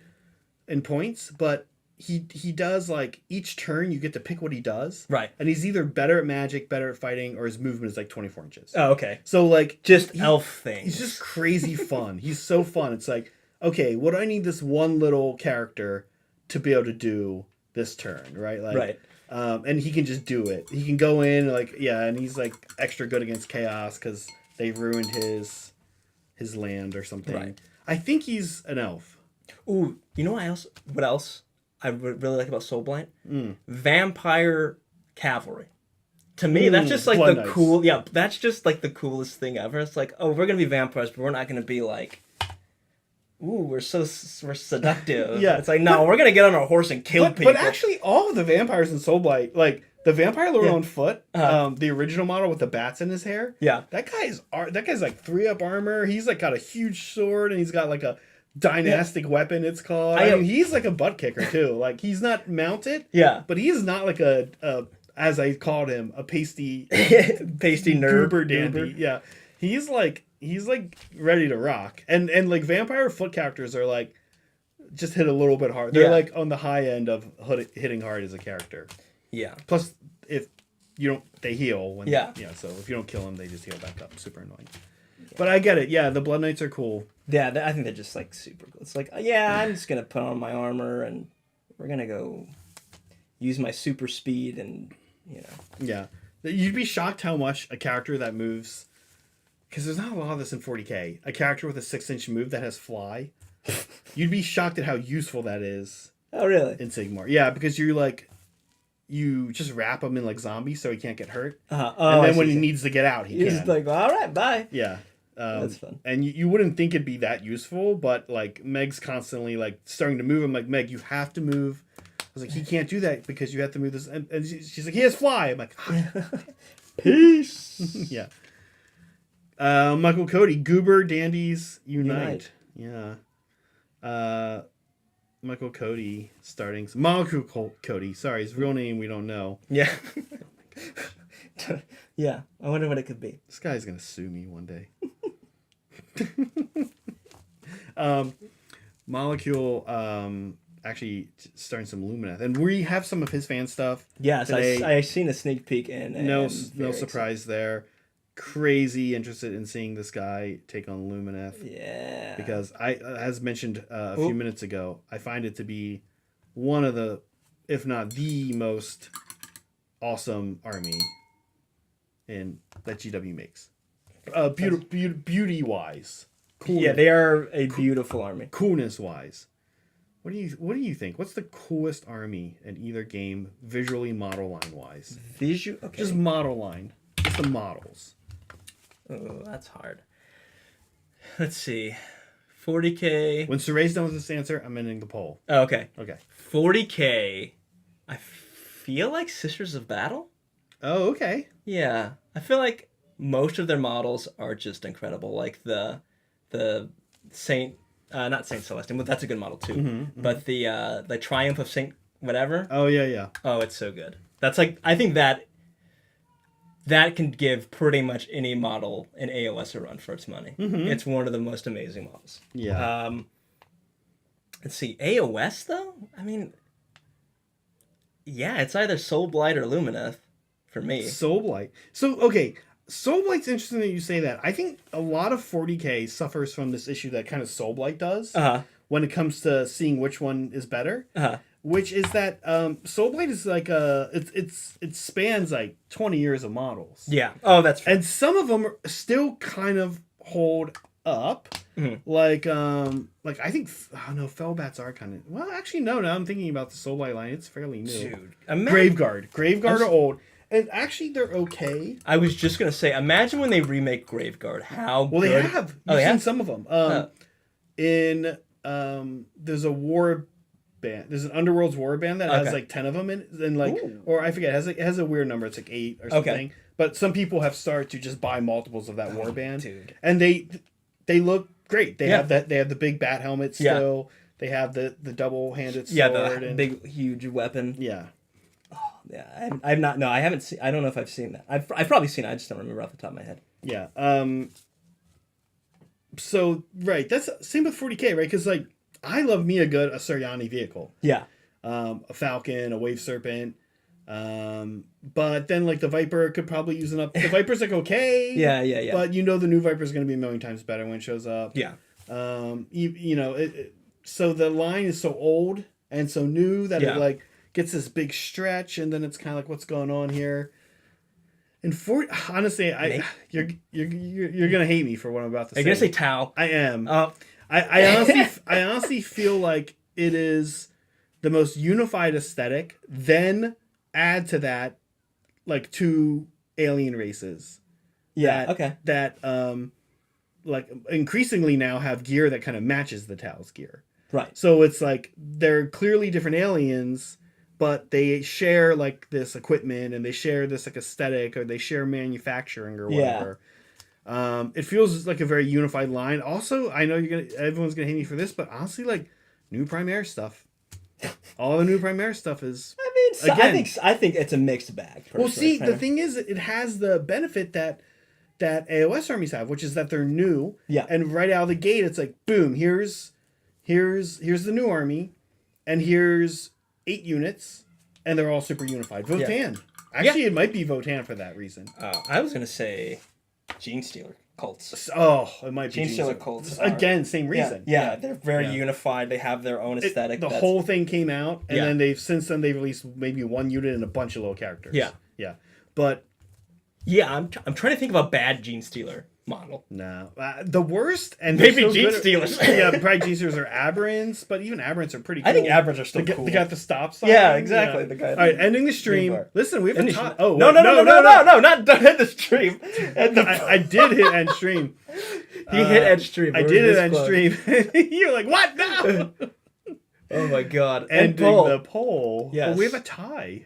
in points, but he does like each turn you get to pick what he does. Right. And he's either better at magic, better at fighting, or his movement is like 24 inches. Oh, okay. So like just elf things. He's just crazy fun. He's so fun. It's like, okay, what do I need this one little character to be able to do this turn, right? Like, right. And he can just do it. He can go in and he's like extra good against chaos because they ruined his land or something. Right. I think he's an elf. Ooh, you know what else I really like about Soulblight? Vampire cavalry. To me, that's just like the cool. Yeah, that's just like the coolest thing ever. It's like, oh, we're gonna be vampires, but we're not gonna be like, ooh, we're seductive. Yeah, it's like, no, we're gonna get on our horse and kill people. But actually, all of the vampires in Soulblight, like the vampire lord on foot, the original model with the bats in his hair. Yeah, that guy's like 3-up armor. He's like got a huge sword and he's got like a dynastic weapon, it's called. I mean, he's like a butt kicker too. Like he's not mounted. Yeah, but he is not like a as I called him, a pasty nerd, goober dandy. Yeah, he's like ready to rock. And like vampire foot characters are like just hit a little bit hard. They're like on the high end of hitting hard as a character. Yeah. Plus, if you don't, they heal. When, yeah. So if you don't kill them, they just heal back up. Super annoying. Yeah. But I get it. Yeah, the Blood Knights are cool. Yeah, I think they're just like super cool. It's like, yeah, I'm just gonna put on my armor and we're gonna go use my super speed and Yeah, you'd be shocked how much a character that moves, because there's not a lot of this in 40k. A character with a 6-inch move that has fly, you'd be shocked at how useful that is. Oh, really? In Sigmar, yeah, because you just wrap him in like zombies so he can't get hurt, and then when he needs to get out, he's just like, all right, bye. Yeah. That's fun. And you wouldn't think it'd be that useful, but like Meg's constantly like starting to move. I'm like, Meg, you have to move was like, he can't do that because you have to move this. And she's like, he has fly. I'm like, peace. Yeah. Michael Cody, Goober Dandies Unite. Yeah. Michael Cody starting. Molecule Cody. Sorry, his real name we don't know. Yeah. Yeah. I wonder what it could be. This guy's going to sue me one day. Molecule actually starting some Lumineth, and we have some of his fan stuff. Yes, I seen a sneak peek and no surprise there. Crazy interested in seeing this guy take on Lumineth. Yeah, because as mentioned a few minutes ago, I find it to be one of the, if not the most awesome army in that GW makes. Beauty wise. Coolness. Yeah, they are a beautiful army. Coolness wise, what do you think? What's the coolest army in either game, visually, model line wise? Okay. Just model line. Just the models. Oh, that's hard. Let's see. 40K. When Surrey's done with this answer, I'm ending the poll. Oh, okay. Okay. 40K. I feel like Sisters of Battle. Oh, okay. Yeah, I feel like most of their models are just incredible. Like the Saint, not Saint Celestine, but that's a good model too. Mm-hmm. But the Triumph of Saint whatever. Oh yeah. Oh, it's so good. That's like, I think that can give pretty much any model in AOS a run for its money. Mm-hmm. It's one of the most amazing models. Yeah. Let's see, AOS though. I mean, yeah, it's either Soulblight or Lumineth for me. Soulblight. So okay. Soulblight's interesting that you say that. I think a lot of 40K suffers from this issue that kind of Soulblight does when it comes to seeing which one is better. Which is that Soulblight is like it spans like 20 years of models. Yeah. Oh, that's fair. And some of them still kind of hold up. Mm-hmm. Like I think Fellbats are kind of, well, actually no. Now I'm thinking about the Soulblight line. It's fairly new. Dude, Graveguard are old. And actually, they're okay. I was just going to say, imagine when they remake Graveguard, how well, good... they have. You've seen some of them. There's a war band. There's an Underworld's war band that has like 10 of them in, and like, or I forget, it has a weird number. It's like 8 or something. Okay. But some people have started to just buy multiples of that war band. Dude. And they look great. They have that. They have the big bat helmet still. Yeah. They have the double-handed sword. Yeah, the big, huge weapon. Yeah. Yeah, I've not. No, I haven't seen. I don't know if I've seen that. I've probably seen it. I just don't remember off the top of my head. Yeah. So right, that's same with 40K, right? Because like I love me a Suryani vehicle. Yeah. A Falcon, a Wave Serpent. But then like the Viper could probably use the Viper's like okay. Yeah. But the new Viper's going to be a million times better when it shows up. Yeah. So the line is so old and so new that it like gets this big stretch, and then it's kind of like, what's going on here? And honestly, you're gonna hate me for what I'm about to say. Are you gonna say Tau? I am. I honestly feel like it is the most unified aesthetic. Then add to that, like 2 alien races. Yeah. That like increasingly now have gear that kind of matches the Tau's gear. Right. So it's like they're clearly different aliens, but they share like this equipment, and they share this like aesthetic, or they share manufacturing or whatever. Yeah. It feels like a very unified line. Also, I know everyone's gonna hate me for this, but honestly, like new Primaire stuff, all the new Primaire stuff is. I mean, I think it's a mixed bag. Well, see, the thing is, it has the benefit that AOS armies have, which is that they're new. Yeah. And right out of the gate, it's like boom, here's the new army, and here's 8 units, and they're all super unified. Votan. Yeah. Actually, it might be Votan for that reason. I was going to say Gene Stealer cults. Oh, it might be Gene Stealer cults. Again, same reason. Yeah, they're very unified. They have their own aesthetic. The whole thing came out, and then they've released maybe 1 unit and a bunch of little characters. Yeah. Yeah. But... yeah, I'm trying to think of a bad Gene Stealer model. No. The worst, and maybe Gene Stealers. Yeah, probably Gene Stealers are Aberrants, but even Aberrants are pretty cool. I think Aberrants are still cool. They got the stop sign. Yeah, exactly. Yeah. The guy. All right, ending the stream. Listen, we have to talk. Oh, no, not end the stream. I did hit end stream. He hit end stream. I did hit end stream. You're like, what? No. Oh my god. Ending Paul. the poll. Yes. Well, we have a tie,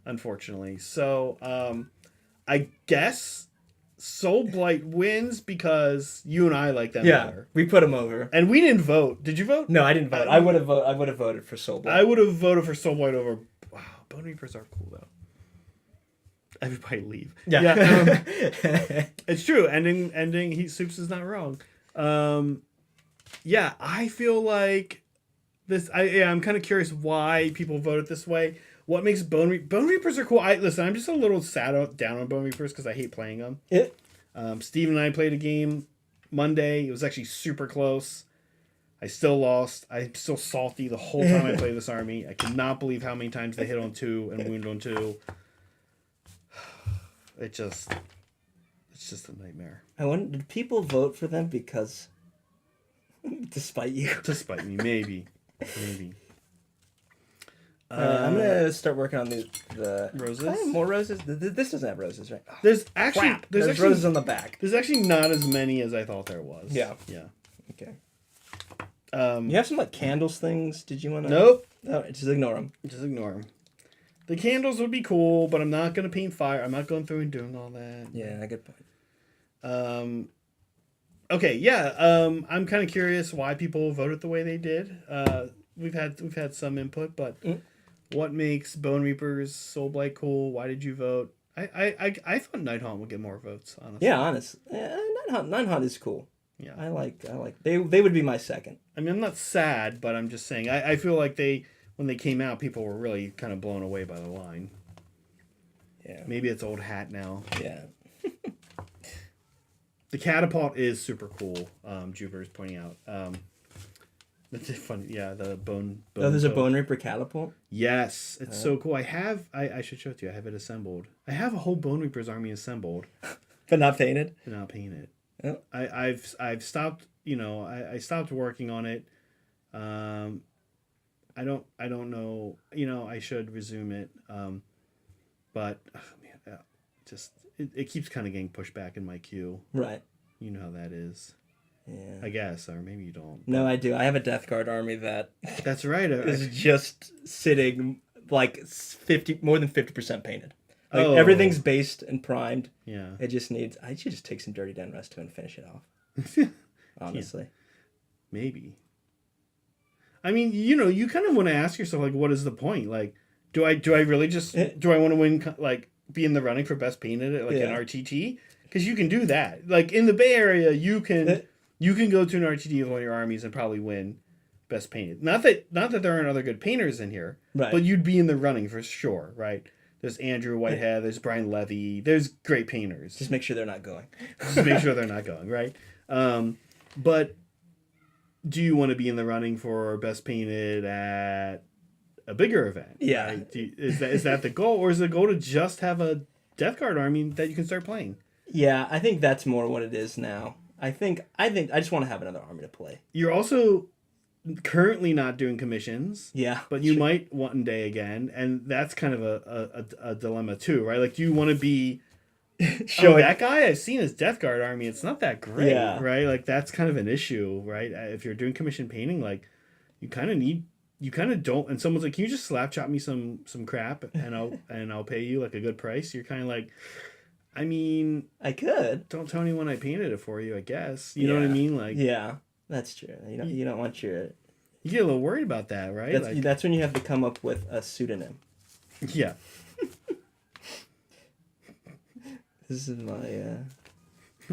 unfortunately. So I guess Soulblight wins because you and I like them better. We put him over. And we didn't vote. Did you vote? No, I didn't vote. I would have voted for Soulblight. I would have voted for Soulblight over. Wow, Bone Reapers are cool though. Everybody leave. Yeah. It's true. Ending. Soups is not wrong. Yeah, I feel like this. I'm kind of curious why people voted this way. What makes Bone Reapers are cool? Listen, I'm just a little down on Bone Reapers because I hate playing them. Steve and I played a game Monday. It was actually super close. I still lost. I'm still salty the whole time I play this army. I cannot believe how many times they hit on 2 and wound on 2. It's just a nightmare. I wonder, did people vote for them because, despite you? Despite me, maybe. I'm gonna start working on the roses. I have more roses. This doesn't have roses, right? Oh, there's actually roses on the back. There's actually not as many as I thought there was. Yeah. Okay. You have some like candles things. Did you want to? Nope. No, just ignore them. Just ignore them. The candles would be cool, but I'm not gonna paint fire. I'm not going through and doing all that. Yeah, good point. Okay. Yeah. I'm kind of curious why people voted the way they did. We've had some input, but. What makes Bone Reapers Soulblight cool? Why did you vote? I thought Nighthaunt would get more votes, honestly. Yeah, honest. Nighthaunt is cool. Yeah. I like they would be my second. I mean, I'm not sad, but I'm just saying I feel like when they came out, people were really kind of blown away by the line. Yeah. Maybe it's old hat now. Yeah. The catapult is super cool. Jupiter's pointing out. That's funny. Yeah, the bone. Oh, there's a Bone Reaper catapult? Yes, it's so cool. I should show it to you. I have it assembled. I have a whole Bone Reapers army assembled. But not painted? But not painted. Oh. I've stopped, I stopped working on it. I don't know, I should resume it. But man, it keeps kind of getting pushed back in my queue. Right. You know how that is. Yeah. I guess, or maybe you don't. No, I do. I have a Death Guard army that That's right. is just sitting like more than 50% painted. Like everything's based and primed. Yeah. It just needs. I should just take some Dirty Den Resto and finish it off. Honestly. Yeah. Maybe. I mean, you kind of want to ask yourself, like, what is the point? Like, do I really just do I want to win, like, be in the running for best painted at like an RTT? Because you can do that. Like in the Bay Area, you can go to an RTT with one of your armies and probably win best painted. Not that there aren't other good painters in here, right? But you'd be in the running for sure, right? There's Andrew Whitehead, there's Brian Levy, there's great painters. Just make sure they're not going. Just make sure they're not going, right? But do you want to be in the running for best painted at a bigger event? Yeah. Right? Is that the goal, or is the goal to just have a Death Guard army that you can start playing? Yeah, I think that's more what it is now. I think I just want to have another army to play. You're also currently not doing commissions. Yeah. But you might one day again, and that's kind of a dilemma too, right? Like, do you want to be that guy? I've seen his Death Guard army. It's not that great, right? Like, that's kind of an issue, right? If you're doing commission painting, like, you kind of don't. And someone's like, "Can you just slap chop me some crap, and I'll pay you like a good price?" You're kind of like, I mean, I could. Don't tell anyone I painted it for you, I guess. You know what I mean? Like, yeah, that's true. You don't want your. You get a little worried about that, right? That's when you have to come up with a pseudonym. Yeah. This is my.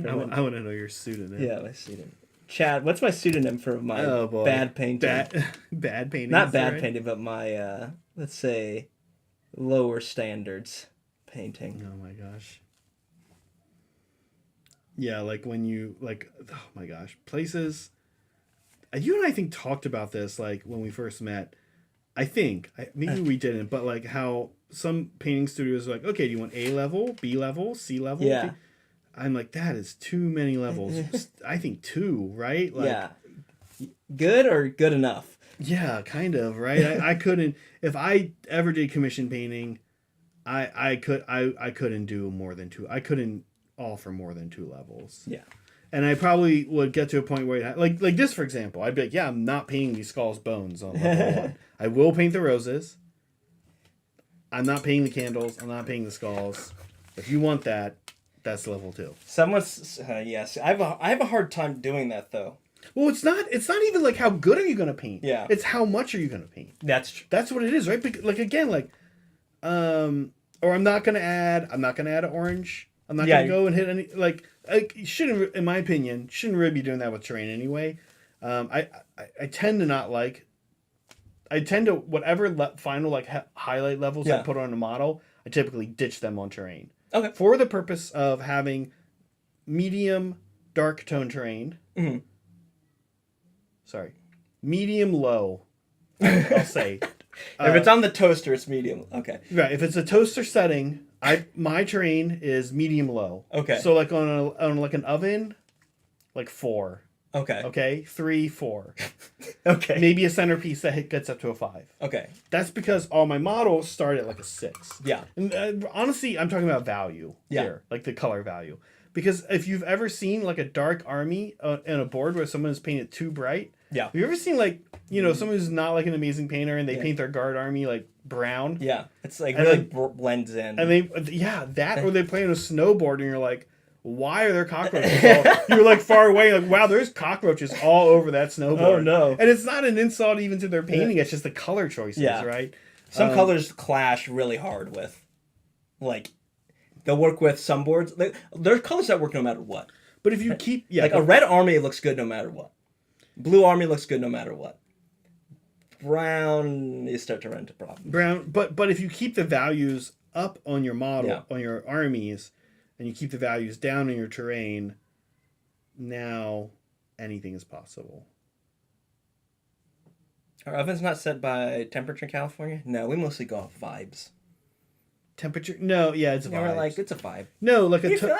I want to know your pseudonym. Yeah, my pseudonym. Chad, what's my pseudonym for my bad painting? Bad painting. Not bad painting, but my let's say lower standards painting. Oh my gosh. Yeah, like when you oh my gosh, places. You and I think talked about this like when we first met. I think maybe we didn't, but like how some painting studios are like, okay, do you want A level, B level, C level? Yeah. I'm like, that is too many levels. I think 2, right? Like, yeah. Good or good enough? Yeah, kind of, right? I couldn't, if I ever did commission painting, I couldn't do more than 2. I couldn't offer more than 2 levels. Yeah. And I probably would get to a point where, like this, for example, I'd be like, yeah, I'm not painting these skulls bones on level 1. I will paint the roses. I'm not painting the candles. I'm not painting the skulls. If you want that, that's level 2. Someone's yes. I have a hard time doing that though. Well, it's not even like how good are you gonna paint. Yeah. It's how much are you gonna paint. That's what it is, right? Like again, like, or I'm not gonna add an orange. I'm not gonna go and hit any you shouldn't, in my opinion, shouldn't really be doing that with terrain anyway. I tend to not like. I tend to whatever final highlight levels I put on a model, I typically ditch them on terrain. Okay. For the purpose of having medium dark tone terrain. Mm-hmm. Sorry, medium low. I'll say. If it's on the toaster, it's medium. Okay. Right. If it's a toaster setting, my terrain is medium low. Okay. So like on like an oven, like 4. Okay. Okay. 3, 4. Okay. Maybe a centerpiece that gets up to a 5. Okay. That's because all my models start at like a 6. Yeah. And honestly, I'm talking about value here, like the color value. Because if you've ever seen like a dark army in a board where someone has painted too bright, have you ever seen like, someone who's not like an amazing painter and they paint their guard army like brown? Yeah, it's like really blends in. And or they play on a snowboard and you're like, why are there cockroaches? You're like far away, like, wow, there's cockroaches all over that snowboard. Oh no! And it's not an insult even to their painting; it's just the color choices, right? Some colors clash really hard with, like, they'll work with some boards. There's colors that work no matter what. But if you keep, like a red army looks good no matter what. Blue army looks good no matter what. Brown, you start to run into problems. Brown, but if you keep the values up on your model, on your armies, and you keep the values down in your terrain, now anything is possible. Our oven's not set by temperature in California? No, we mostly go off vibes. Temperature? No, yeah, it's a vibe. We're like, it's a vibe. No, like I feel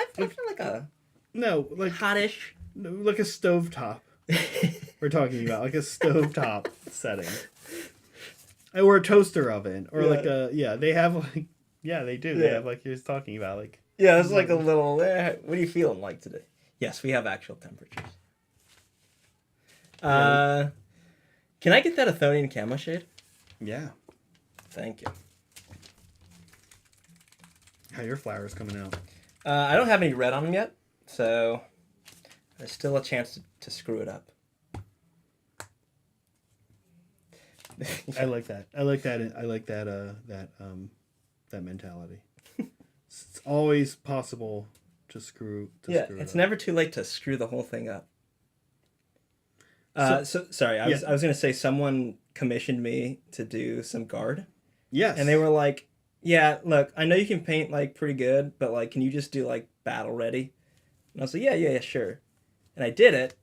like a... No, like... Hottish. Like a stovetop. We're talking about, like a stovetop setting. Or a toaster oven. Or like a... they have like... Yeah, they do. They have like you're talking about, like... Yeah, it's like a little... what are you feeling like today? Yes, we have actual temperatures. Can I get that Athonian camo shade? Yeah. Thank you. How your flowers coming out? I don't have any red on them yet, so there's still a chance to screw it up. I like that. I like that. I like that. That mentality. It's always possible to screw. Screw it's up. never too late to screw the whole thing up. Sorry, I was gonna say someone commissioned me to do some guard. Yes. And they were like, "Yeah, look, I know you can paint like pretty good, but like, can you just do like battle ready?" And I was like, "Yeah, sure." And I did it,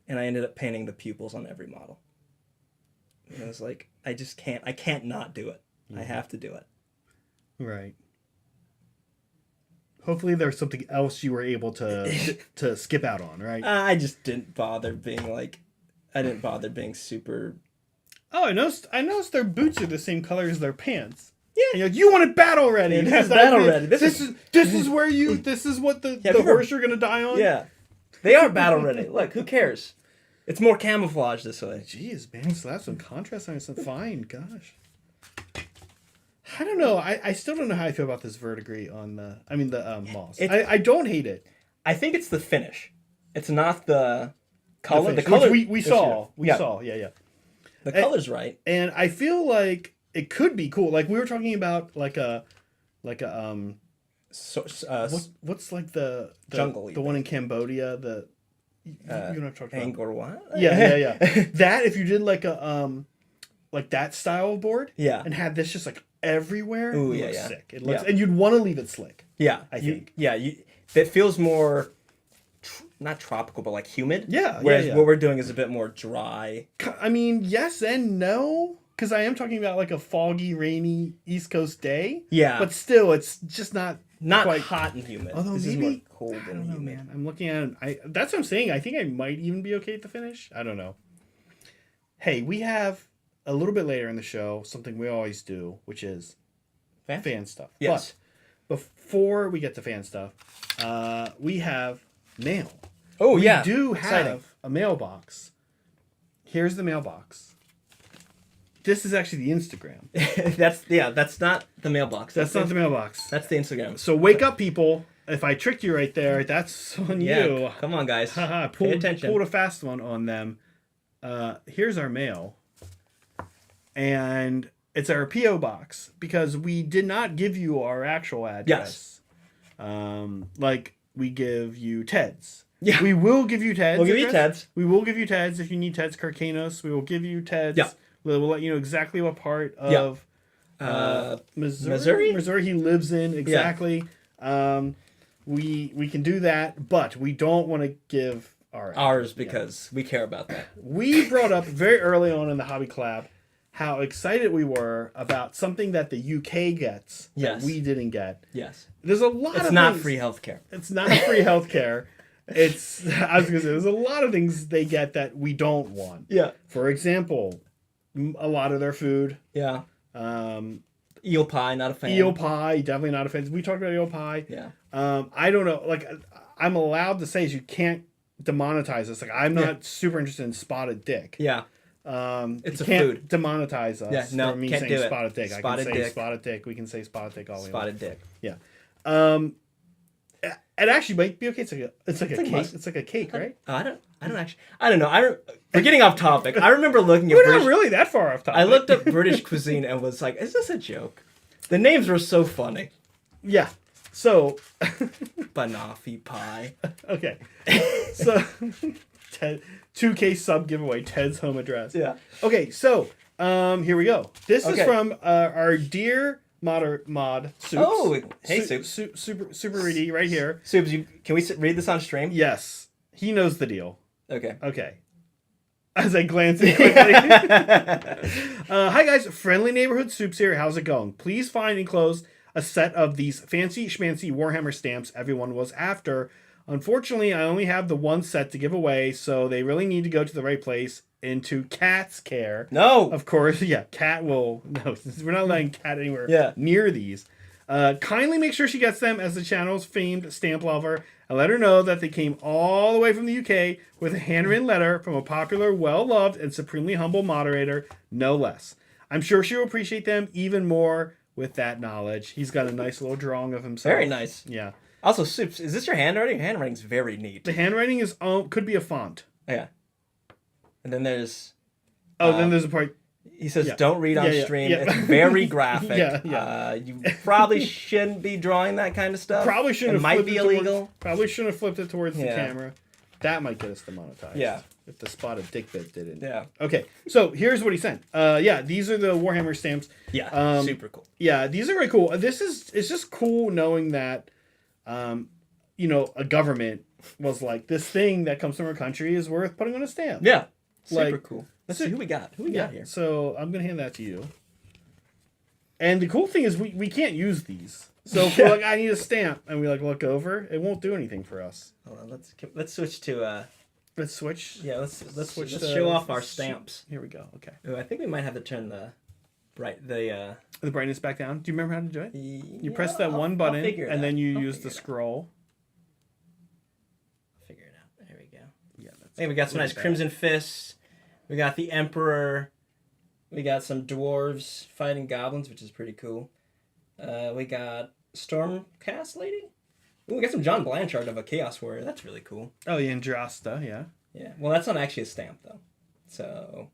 and I ended up painting the pupils on every model. And I was like, I just can't. I can't not do it. Mm-hmm. I have to do it. Right. Hopefully there's something else you were able to skip out on, right? I just didn't bother being like, I didn't bother being super. Oh, I noticed their boots are the same color as their pants. Yeah. And you're like, you want it battle ready. Yeah, this is battle ready. This is where you. This is what the horse you're gonna die on. Yeah, they are battle ready. Look, who cares? It's more camouflage this way. Jeez, man, slap some contrast on it. Fine, gosh. I don't know. I still don't know how I feel about this verdigris on the moss. I don't hate it. I think it's the finish. It's not the color. The color we saw. Yeah. The color's right. And I feel like it could be cool. Like we were talking about what's like the jungle, the one in Cambodia, you know what I'm talking about. Angkor Wat? Yeah. That if you did like a like that style of board, and had this just like everywhere, ooh, it looks sick. It looks, and you'd want to leave it slick. Yeah, I think. It feels more not tropical, but like humid. Yeah. Whereas what we're doing is a bit more dry. I mean, yes and no, because I am talking about like a foggy, rainy East Coast day. Yeah, but still, it's just not quite hot and humid. Although this maybe is more cold I don't and know, humid. man. I'm looking at it. That's what I'm saying. I think I might even be okay at the finish. I don't know. Hey, we have a little bit later in the show something we always do, which is fan stuff. Yes. But before we get to fan stuff, we have mail. Oh, we yeah. do Exciting. have a mailbox. Here's the mailbox. This is actually the Instagram. That's not the mailbox. That's not the mailbox. That's the Instagram. So wake up, people. If I tricked you right there, that's on you. Come on, guys. Pay attention. Pulled a fast one on them. Here's our mail. And it's our P.O. box because we did not give you our actual address. Yes. Like we give you Ted's. Yeah. We will give you Ted's. We'll give you Ted's. We will give you Ted's if you need Ted's Carcanos. We will give you Ted's. Yeah. We'll let you know exactly what part of Missouri he lives in exactly. Yeah. We can do that, but we don't want to give ours because we care about that. We brought up very early on in the Hobby Collab how excited we were about something that the UK gets that we didn't get. Yes. There's a lot of It's not things. free healthcare. It's not free healthcare. I was gonna say there's a lot of things they get that we don't want. Yeah. For example, a lot of their food. Yeah. Eel pie, not a fan. Eel pie, definitely not a fan. We talked about eel pie. Yeah. I don't know. Like, I'm allowed to say is you can't demonetize us. Like, I'm not super interested in spotted dick. Yeah. It's a food. Demonetize us. Yeah. No, for me can't saying do it. Spotted dick. Spotted I can say dick. spotted dick. We can say spotted dick all we want. Spotted dick. Yeah. It actually might be okay. It's like a cake. It's like a cake, right? I don't know. We're getting off topic. I remember looking at We're not really that far off topic. I looked up British cuisine and was like, is this a joke? The names were so funny. Yeah. So Banoffee pie. Okay. So Ted, 2K sub giveaway, Ted's home address. Yeah. Okay, so here we go. This is from our dear mod Soups. Oh, hey Soups. Super reedy right here. Soups, can we read this on stream? Yes. He knows the deal. Okay. Okay. As I glance in quickly. Hi guys, friendly neighborhood Soups here. How's it going? Please find enclosed a set of these fancy schmancy Warhammer stamps everyone was after. Unfortunately, I only have the one set to give away, so they really need to go to the right place, into Cat's care. No! Of course, yeah, Cat will... No, we're not letting Cat anywhere near these. Kindly make sure she gets them as the channel's famed stamp lover, and let her know that they came all the way from the UK with a handwritten letter from a popular, well-loved, and supremely humble moderator, no less. I'm sure she'll appreciate them even more with that knowledge. He's got a nice little drawing of himself. Very nice. Yeah. Also, Soups, is this your handwriting? Your handwriting's very neat. The handwriting is could be a font. Yeah. And then there's... then there's a part... He says, don't read on stream. Yeah. It's very graphic. Yeah. You probably shouldn't be drawing that kind of stuff. Probably shouldn't have might be illegal. Probably shouldn't have flipped it towards the camera. That might get us demonetized. Yeah. If the spotted dick bit didn't. Yeah. Okay, so here's what he sent. These are the Warhammer stamps. Yeah, super cool. Yeah, these are very cool. It's just cool knowing that, a government was like, this thing that comes from our country is worth putting on a stamp. Yeah, super cool. Let's see who we got. Who we got here? So I'm going to hand that to you. And the cool thing is we can't use these. So if we're like, I need a stamp, and we look over, it won't do anything for us. Hold on, let's switch to... Let's switch. Yeah, let's switch. Let's show off our stamps. Here we go. Okay. Ooh, I think we might have to turn the brightness back down. Do you remember how to do it? You press that one button, and then you use the scroll. I'll figure it out. There we go. Yeah. Hey, we got some nice Crimson Fists. We got the Emperor. We got some dwarves fighting goblins, which is pretty cool. We got Stormcast Lady. Ooh, we got some John Blanchard of a Chaos Warrior. That's really cool. Oh, yeah, Andrasta, yeah. Yeah. Well, that's not actually a stamp though. So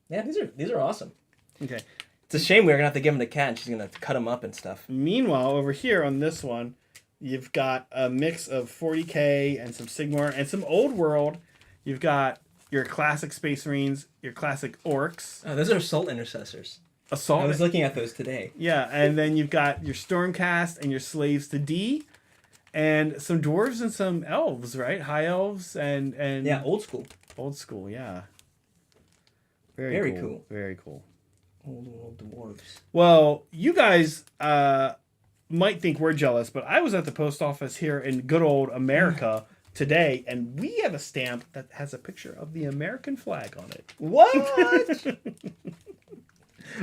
yeah, these are awesome. Okay. It's a shame we're gonna have to give them to Kat and she's gonna cut them up and stuff. Meanwhile, over here on this one, you've got a mix of 40K and some Sigmar and some Old World. You've got your classic Space Marines, your classic Orcs. Oh, those are Assault Intercessors. Assault. I was looking at those today. Yeah, and then you've got your Stormcast and your Slaves to D, and some dwarves and some elves, right? High elves and yeah, old school. Old school, yeah. Very cool. Very cool. Old dwarves. Well, you guys might think we're jealous, but I was at the post office here in good old America today, and we have a stamp that has a picture of the American flag on it. What?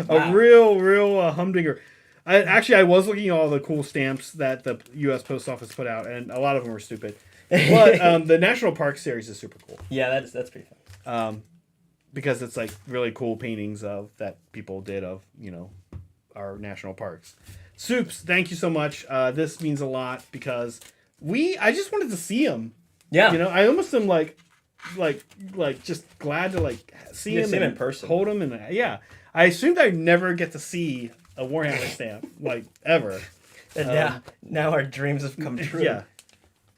Wow. A real humdinger. I was looking at all the cool stamps that the U.S. Post Office put out, and a lot of them were stupid. But the National Park series is super cool. Yeah, that's pretty fun. Because it's like really cool paintings of that people did of, our national parks. Soups, thank you so much. This means a lot because I just wanted to see him. Yeah. I almost am like just glad to see him in person, hold him, and I assumed I'd never get to see a Warhammer stamp ever. And now our dreams have come true. Yeah.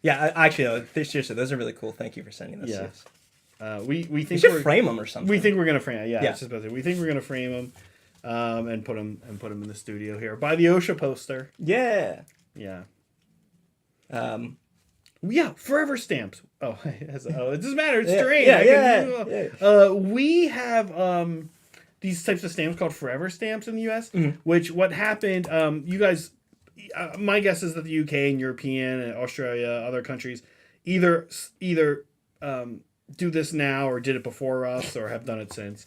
Yeah, actually, seriously, those are really cool. Thank you for sending those. Yeah. We think we should frame them or something. We think we're gonna frame it. Yeah. It's just about to, we think we're gonna frame them, and put them in the studio here by the OSHA poster. Yeah. Yeah. Yeah. Forever stamps. Oh, it doesn't matter. It's terrain. Yeah. We have these types of stamps called forever stamps in the U.S. Mm-hmm. Which what happened? You guys. My guess is that the UK and European and Australia, other countries, either do this now or did it before us or have done it since.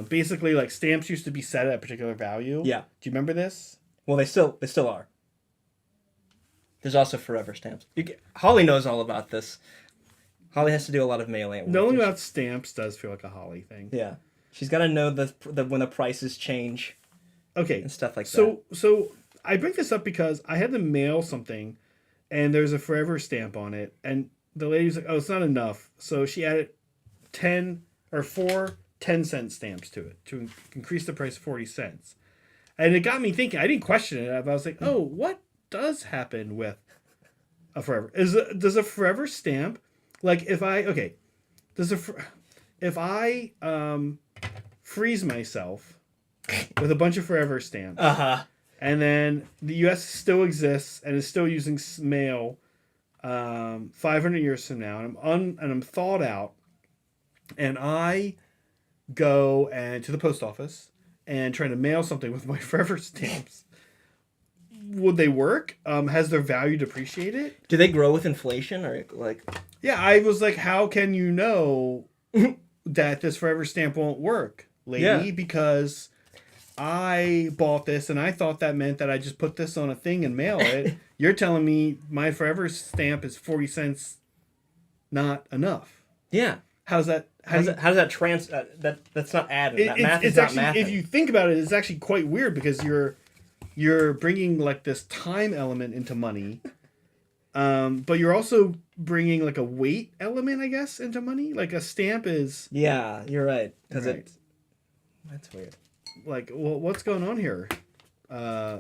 Basically, stamps used to be set at a particular value. Yeah. Do you remember this? Well, they still are. There's also forever stamps. Holly knows all about this. Holly has to do a lot of mailing. Knowing about stamps does feel like a Holly thing. Yeah. She's got to know the when the prices change. Okay. And stuff like that. So I bring this up because I had to mail something, and there's a forever stamp on it, and the lady was like, "Oh, it's not enough," so she added 4 10-cent stamps to it to increase the price 40 cents, and it got me thinking. I didn't question it. I was like, "Oh, what does happen with a forever? Does a forever stamp if I freeze myself with a bunch of forever stamps?" And then the U.S. still exists and is still using mail 500 years from now, and I'm thawed out, and I go to the post office and try to mail something with my forever stamps. Would they work? Has their value depreciated? Do they grow with inflation or Yeah, I was like, how can you know that this forever stamp won't work, lady? Yeah. Because I bought this and I thought that meant that I just put this on a thing and mail it. You're telling me my forever stamp is 40 cents not enough. Yeah. How's that? How does that that's not adding. That math is not mathing. If you think about it, it's actually quite weird because you're bringing this time element into money. But you're also bringing a weight element, I guess, into money. A stamp is. Yeah, you're right. Right. That's weird. Well, what's going on here?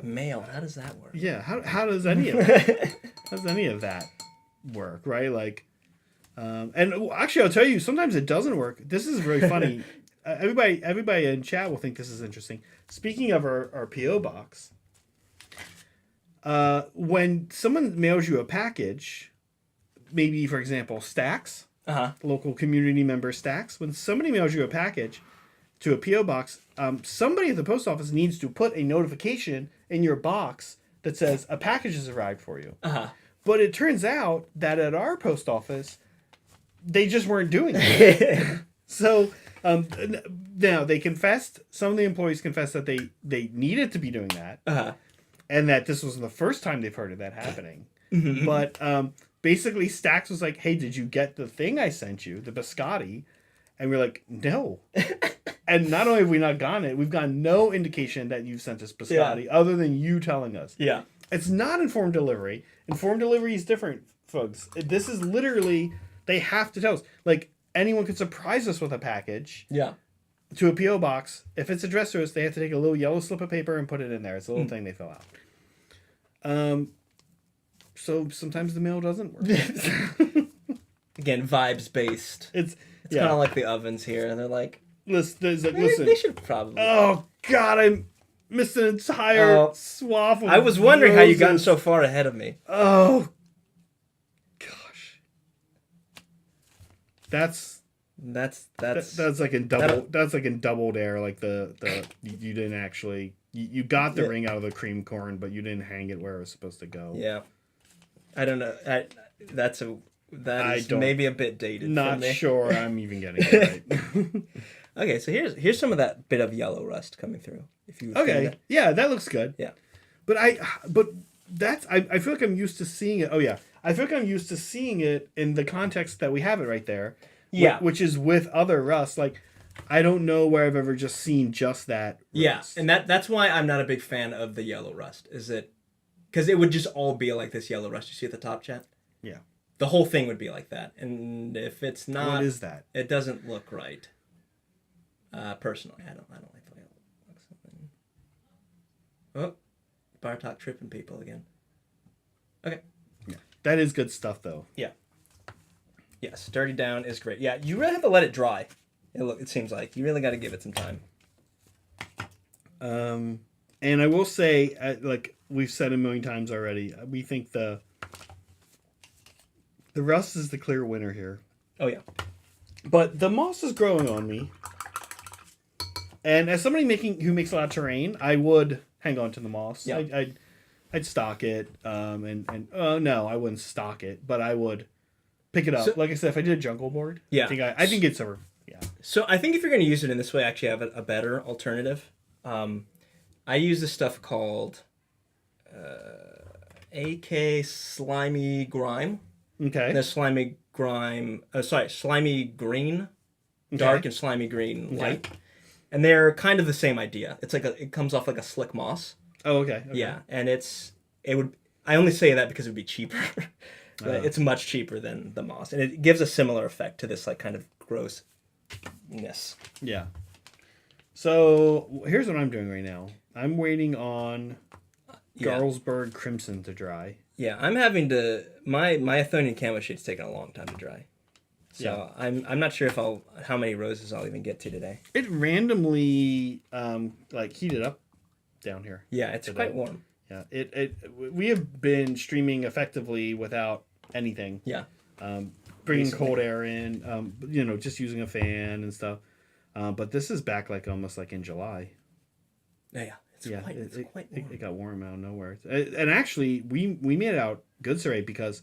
Mail. How does that work? Yeah. How does any of that? How does any of that work? Right. And actually, I'll tell you, sometimes it doesn't work. This is very funny. Everybody in chat will think this is interesting. Speaking of our PO box, when someone mails you a package, maybe for example Stacks, local community member Stacks, when somebody mails you a package to a PO box, somebody at the post office needs to put a notification in your box that says a package has arrived for you. But it turns out that at our post office, they just weren't doing it. So now they confessed. Some of the employees confessed that they needed to be doing that, and that this was the first time they've heard of that happening. But basically, Stacks was like, "Hey, did you get the thing I sent you, the biscotti?" And we're like, "No." And not only have we not gotten it, we've gotten no indication that you've sent us biscotti other than you telling us. Yeah. It's not informed delivery. Informed delivery is different, folks. This is literally, they have to tell us. Anyone could surprise us with a package. Yeah. To a P.O. box. If it's addressed to us, they have to take a little yellow slip of paper and put it in there. It's a little thing they fill out. So sometimes the mail doesn't work. Again, vibes based. It's kind of like the ovens here. They're like, listen. They should probably. Oh God, I missed an entire swath of I was wondering how you roses. gotten so far ahead of me. Oh gosh, that's like in double. That's like in double dare. Like the you didn't actually you got the ring out of the cream corn, but you didn't hang it where it was supposed to go. Yeah, I don't know. That is maybe a bit dated. Not sure I'm even getting it right. Okay, so here's some of that bit of yellow rust coming through. If you yeah, that looks good. Yeah, but I feel like I'm used to seeing it. Oh yeah, I feel like I'm used to seeing it in the context that we have it right there. Yeah. Which is with other rust. Like, I don't know where I've ever just seen just that rust. Yeah, and that's why I'm not a big fan of the yellow rust. Is it because it would just all be like this yellow rust you see at the top, chat? Yeah. The whole thing would be like that, and if it's not, what is that? It doesn't look right. Personally, I don't like the way it looks. Oh, Bartok tripping people again. Okay. Yeah. That is good stuff, though. Yeah. Yes, dirty down is great. Yeah, you really have to let it dry. It seems like you really got to give it some time. And I will say, like we've said a million times already, we think the rust is the clear winner here. Oh yeah, but the moss is growing on me, and as somebody who makes a lot of terrain, I would hang on to the moss. Yeah. I'd stock it. No, I wouldn't stock it, but I would pick it up. So, like I said, if I did a jungle board, yeah, I think it's over. Yeah. So I think if you're going to use it in this way, I actually have a better alternative. I use this stuff called AK Slimy Grime. Okay. The Slimy Grime, Slimy Green, dark and Slimy Green light. And they're kind of the same idea. It's like it comes off like a slick moss. Oh, okay. Yeah, and I only say that because it would be cheaper. It's much cheaper than the moss, and it gives a similar effect to this like kind of grossness. Yeah. So here's what I'm doing right now. I'm waiting on Garlsberg Crimson to dry. Yeah, I'm having to my Athonian camo sheet's taking a long time to dry. So I'm not sure how many roses I'll even get to today. It randomly heated up down here. Yeah, it's quite warm. Yeah, we have been streaming effectively without anything. Yeah. Bringing cold air in, just using a fan and stuff. But this is back almost like in July. Yeah. It's quite warm. It got warm out of nowhere. And actually, we made it out good, Cire, because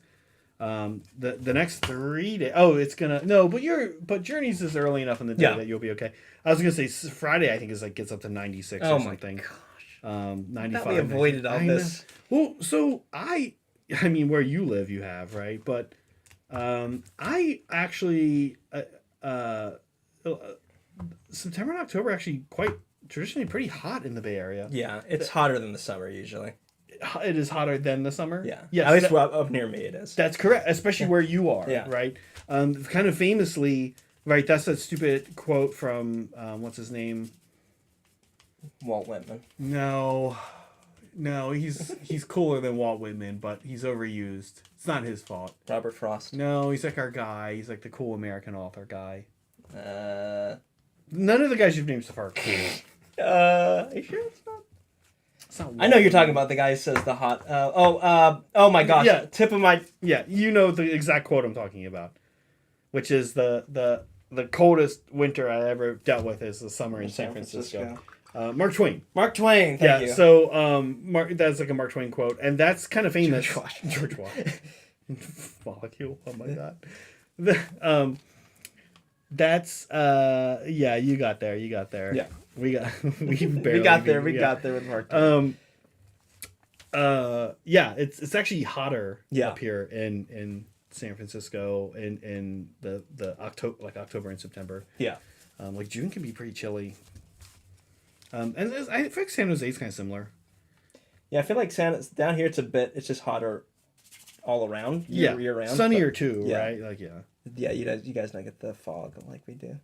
the next 3 days. Oh, it's gonna but Journeys is early enough in the day that you'll be okay. I was gonna say Friday. I think gets up to 96 or something. Oh my gosh. 95. We avoided all this. Well, so I mean, where you live, you have, right? But I actually September and October actually quite traditionally pretty hot in the Bay Area. Yeah, it's hotter than the summer usually. It is hotter than the summer. Yeah, yes, at least up near me it is. That's correct, especially where you are. Yeah. Right. Kind of famously, right. That's that stupid quote from what's his name? Walt Whitman. No, he's cooler than Walt Whitman, but he's overused. It's not his fault. Robert Frost. No, he's like our guy. He's like the cool American author guy. None of the guys you've named so far are cool. Are you sure it's not? I know you're talking about the guy who says the hot. Oh my gosh. Yeah. Tip of my. Yeah, you know the exact quote I'm talking about, which is the coldest winter I ever dealt with is the summer in San Francisco. Mark Twain. Mark Twain. Thank you. So that's like a Mark Twain quote, and that's kind of famous. George Washington. Molecule. Oh my god. That's you got there. Yeah. We got there with Mark Twain. It's actually hotter up here in San Francisco in the October and September. Yeah. June can be pretty chilly. And I feel like San Jose is kind of similar. Yeah, I feel like down here it's just hotter all around year round. Sunnier too, right? Yeah, you guys don't get the fog like we do.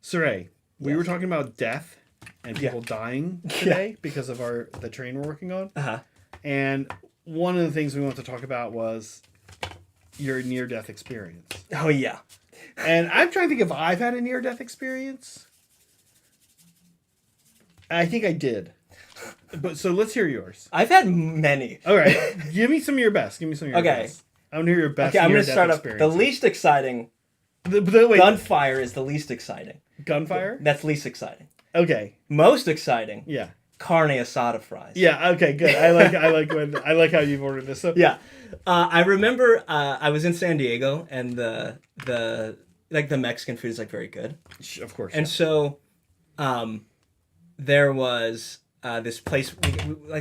Cire, we were talking about death and people dying today because of the train we're working on. Uh-huh. And one of the things we wanted to talk about was your near-death experience. Oh, yeah. And I'm trying to think if I've had a near-death experience. I think I did. But so let's hear yours. I've had many. All right. Give me some of your best. Best. I want to hear your best. Okay, I'm going to start off. The least exciting. Gunfire is the least exciting. Gunfire? That's least exciting. Okay. Most exciting. Yeah. Carne asada fries. Yeah. Okay. Good. I like how you've ordered this. So yeah. I remember I was in San Diego and the Mexican food is very good. Of course. And so, there was this place.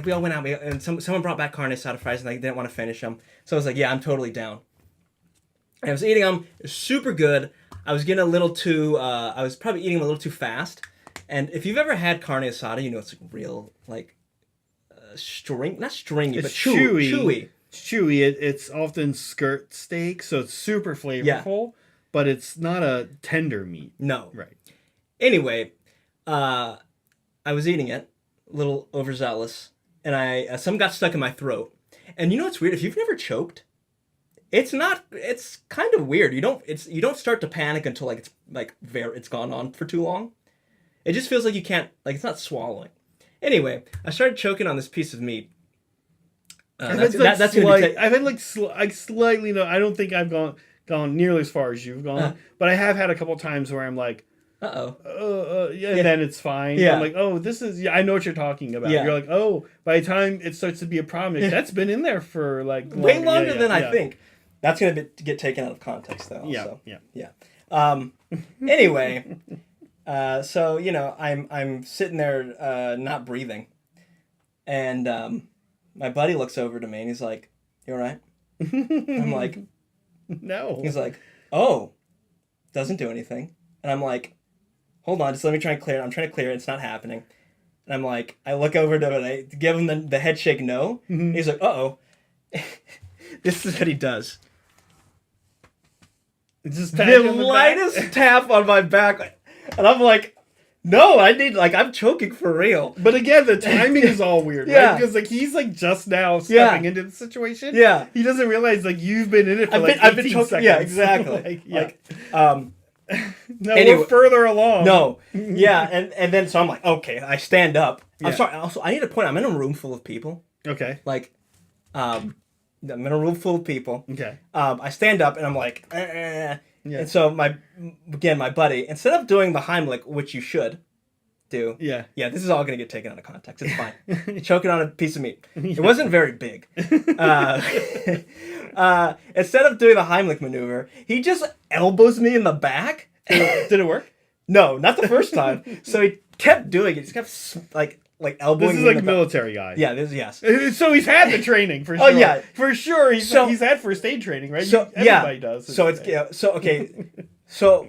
We all went out, and someone brought back carne asada fries, and I didn't want to finish them. So I was like, yeah, I'm totally down. And I was eating them. It was super good. I was getting a little too. I was probably eating them a little too fast. And if you've ever had carne asada, you know it's like real not stringy, but chewy. It's chewy. It's often skirt steak, so it's super flavorful, but it's not a tender meat. No. Right. Anyway, I was eating it, a little overzealous, and some got stuck in my throat. And you know what's weird? If you've never choked, it's kind of weird. You don't start to panic until it's gone on for too long. It just feels like you can't, it's not swallowing. Anyway, I started choking on this piece of meat. That's gonna be I've had slightly. No, I don't think I've gone nearly as far as you've gone, but I have had a couple times where I'm like, and then it's fine. Yeah. I'm like, oh, this is. Yeah, I know what you're talking about. Yeah. You're like, oh, by the time it starts to be a problem, that's been in there for way longer than I think. That's gonna get taken out of context though. Also. Yeah. Anyway. So I'm sitting there not breathing, and my buddy looks over to me and he's like, "You all right?" I'm like, "No." He's like, "Oh, doesn't do anything," and I'm like, "Hold on, just let me try and clear it. I'm trying to clear it. It's not happening." And I'm like, I look over to him and I give him the head shake no. Mm-hmm. He's like, "Uh-oh." This is what he does. Just the lightest tap on my back. And I'm like, no, I'm choking for real. But again, the timing is all weird, right? Because he's just now stepping into the situation. Yeah. He doesn't realize you've been in it for 18 seconds. Yeah, exactly. No, anyway, we're further along. No. Yeah, and then so I'm like, okay, I stand up. Yeah. I'm sorry, also I need to point out, I'm in a room full of people. Okay. I'm in a room full of people. Okay. I stand up and I'm like, Yeah. And so my buddy, instead of doing the Heimlich, which you should do. Yeah. Yeah, this is all going to get taken out of context. It's fine. Choking on a piece of meat. It wasn't very big. Instead of doing the Heimlich maneuver, he just elbows me in the back. Did it work? No, not the first time. So he kept doing it. He just kept elbowing. This is military guy. Yeah, yes. So he's had the training for sure. Oh yeah, for sure. He's had first aid training, right? So everybody does. So so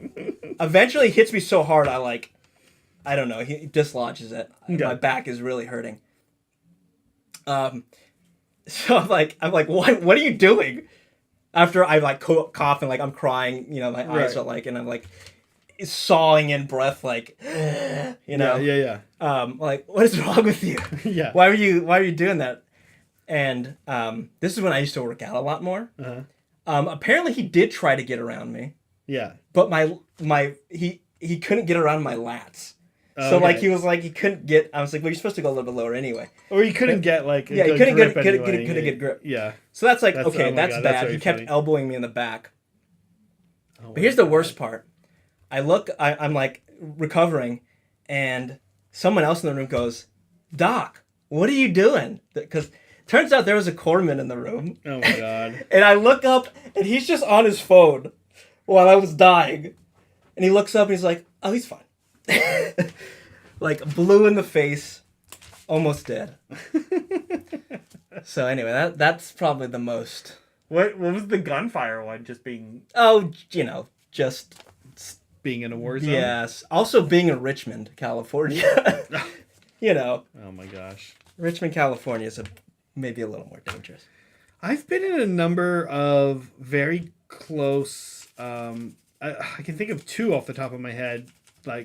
eventually he hits me so hard I don't know, he dislodges it. Okay. My back is really hurting. So I'm like, what are you doing? After I cough and I'm crying, my eyes are and I'm sawing in breath, Yeah. What is wrong with you? Yeah. Why are you doing that? And this is when I used to work out a lot more. Uh-huh. Apparently he did try to get around me. Yeah. But he couldn't get around my lats. So he couldn't get. I was like, well, you're supposed to go a little bit lower anyway. Or he couldn't get he couldn't get grip. Yeah. So that's that's bad. He kept elbowing me in the back. Oh, but here's the worst part. I'm recovering, and someone else in the room goes, "Doc, what are you doing?" Because turns out there was a corpsman in the room. Oh my god. And I look up, and he's just on his phone while I was dying. And he looks up, and he's like, "Oh, he's fine." Blue in the face, almost dead. So anyway, that's probably the most. What was the gunfire one? Just being. Oh, just. Being in a war zone? Yes. Also being in Richmond, California. Oh my gosh. Richmond, California is maybe a little more dangerous. I've been in a number of very close, I can think of two off the top of my head,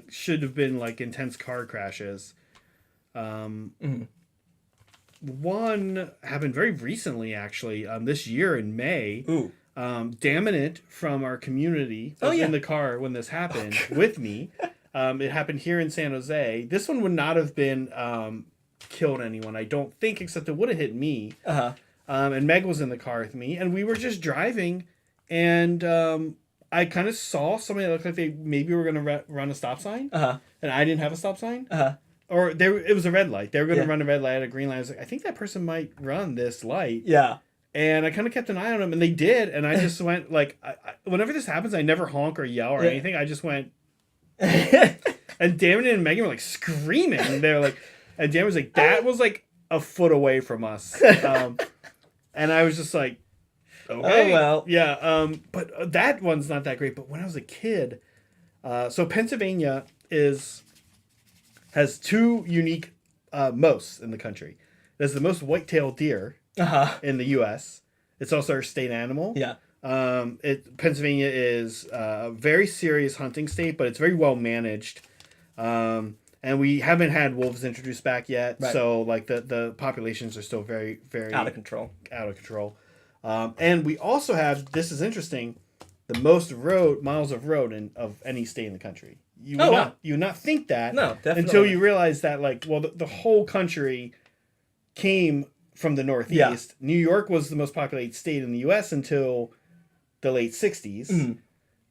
should have been intense car crashes. One happened very recently, actually, this year in May. Ooh. Daminant from our community was in the car when this happened with me. It happened here in San Jose. This one would not have been killed anyone, I don't think, except it would have hit me. Uh-huh. And Meg was in the car with me, and we were just driving, and I kind of saw somebody that looked like they maybe were going to run a stop sign, and I didn't have a stop sign. Or it was a red light. They were going to run a red light at a green light. I was like, I think that person might run this light. Yeah. And I kind of kept an eye on them, and they did. And I just went, whenever this happens, I never honk or yell or anything. I just went, and Damon and Megan were screaming. And they were And Dan was like, that was like a foot away from us. And I was just like, okay. Oh, well. Yeah. But that one's not that great. But when I was a kid, so Pennsylvania has two unique mosts in the country. It has the most white-tailed deer in the U.S. It's also our state animal. Yeah. Pennsylvania is a very serious hunting state, but it's very well managed. And we haven't had wolves introduced back yet, right. So like the populations are still very, very out of control. And we also have, this is interesting, the most miles of road of any state in the country. You would not think that. No, definitely until you realize that, like, well, the whole country came from the Northeast. Yeah. New York was the most populated state in the U.S. until the late 60s,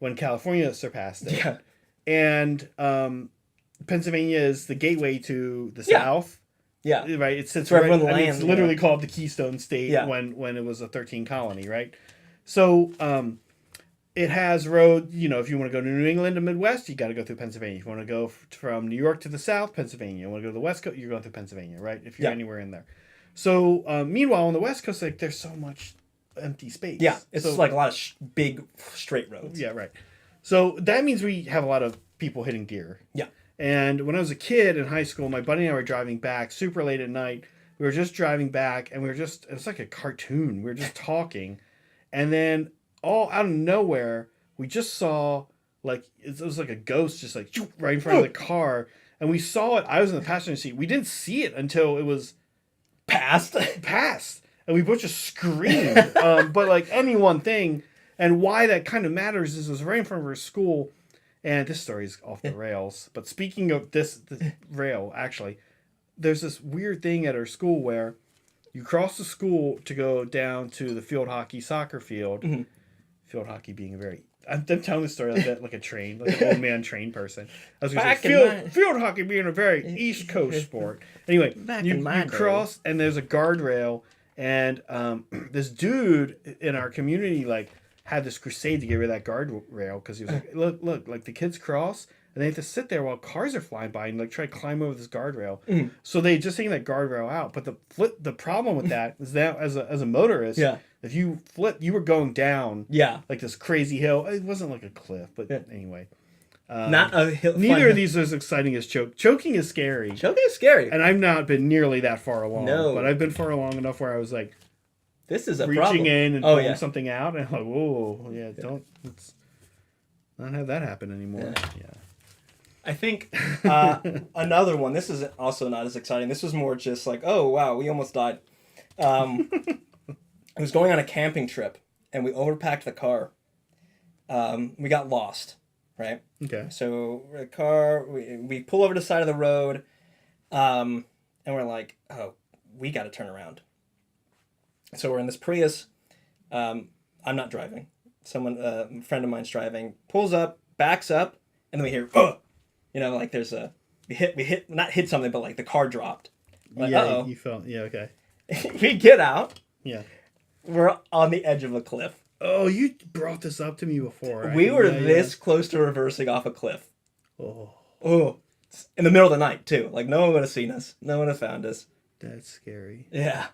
when California surpassed it. Yeah. And Pennsylvania is the gateway to the South. Yeah. Right? It sits right. It's literally called the Keystone State when it was a 13 colony, right? So it has road, if you want to go to New England and Midwest, you got to go through Pennsylvania. If you want to go from New York to the South, Pennsylvania. You want to go to the West Coast, you're going through Pennsylvania, right? If you're anywhere in there. So meanwhile, on the West Coast, like, there's so much empty space. Yeah, it's like a lot of big straight roads. Yeah, right. So that means we have a lot of people hitting deer. Yeah. And when I was a kid in high school, my buddy and I were driving back super late at night. We were just driving back, and it was like a cartoon. We were just talking. And then all out of nowhere, we just saw, like, it was like a ghost just like right in front of the car. And we saw it. I was in the passenger seat. We didn't see it until it was past. And we both just screamed. But like any one thing, and why that kind of matters is it was right in front of our school. And this story is off the rails. But speaking of this rail, actually, there's this weird thing at our school where you cross the school to go down to the field hockey soccer field. Mm-hmm. Field hockey being I'm telling the story like a train, like an old man train person. I was going to say field hockey being a very East Coast sport. Anyway, you cross and there's a guardrail, and this dude in our community had this crusade to get rid of that guardrail because he was like, look, like the kids cross and they have to sit there while cars are flying by and like try to climb over this guardrail. Mm. So they just taking that guardrail out. But the problem with that is that as a motorist, if you flip, you were going down like this crazy hill. It wasn't like a cliff, but anyway. Not a hill. Neither of these are as exciting as choking is scary. Choking is scary. And I've not been nearly that far along. No. But I've been far along enough where I was like, this is a reaching problem. in and pulling something out, and I'm like, whoa, let's not have that happen anymore. Yeah. I think another one. This is also not as exciting. This was more just like, oh wow, we almost died. I was going on a camping trip, and we overpacked the car. We got lost, right? Okay. So the car, we pull over the side of the road, and we're like, oh, we got to turn around. So we're in this Prius. I'm not driving. A friend of mine's driving. Pulls up, backs up, and then we hear, like there's not hit something, but like the car dropped. Like, uh-oh. You felt, okay. We get out. Yeah. We're on the edge of a cliff. Oh, you brought this up to me before. Right? We were this close to reversing off a cliff. Oh. In the middle of the night, too. Like, no one would have seen us. No one would have found us. That's scary. Yeah.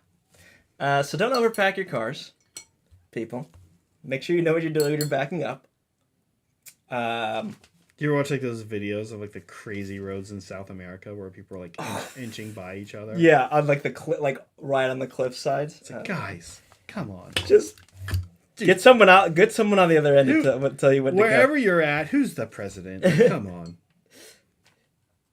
So don't overpack your cars, people. Make sure you know what you're doing when you're backing up. Do you ever watch like those videos of like the crazy roads in South America where people are like inching by each other? Yeah, on like the right on the cliff sides. It's like, guys, come on, just get someone out. Get someone on the other end to tell you what. Wherever you're at, who's the president? Come on.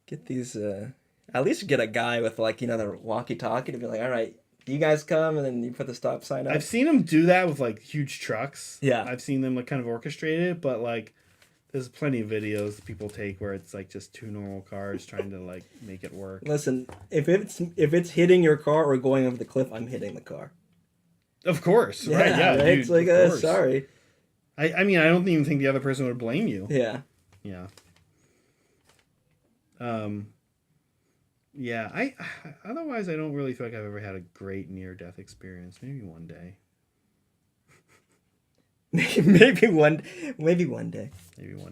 Get these. At least get a guy with the walkie-talkie to be like, all right. You guys come and then you put the stop sign up. I've seen them do that with like huge trucks. Yeah. I've seen them like kind of orchestrate it, but like there's plenty of videos that people take where it's like just two normal cars trying to like make it work. Listen, if it's hitting your car or going over the cliff, I'm hitting the car. Of course, right? Yeah, right? Dude, it's like sorry. I mean, I don't even think the other person would blame you. Yeah. Yeah. Yeah, otherwise I don't really feel like I've ever had a great near-death experience. Maybe one day. Maybe one day. Maybe one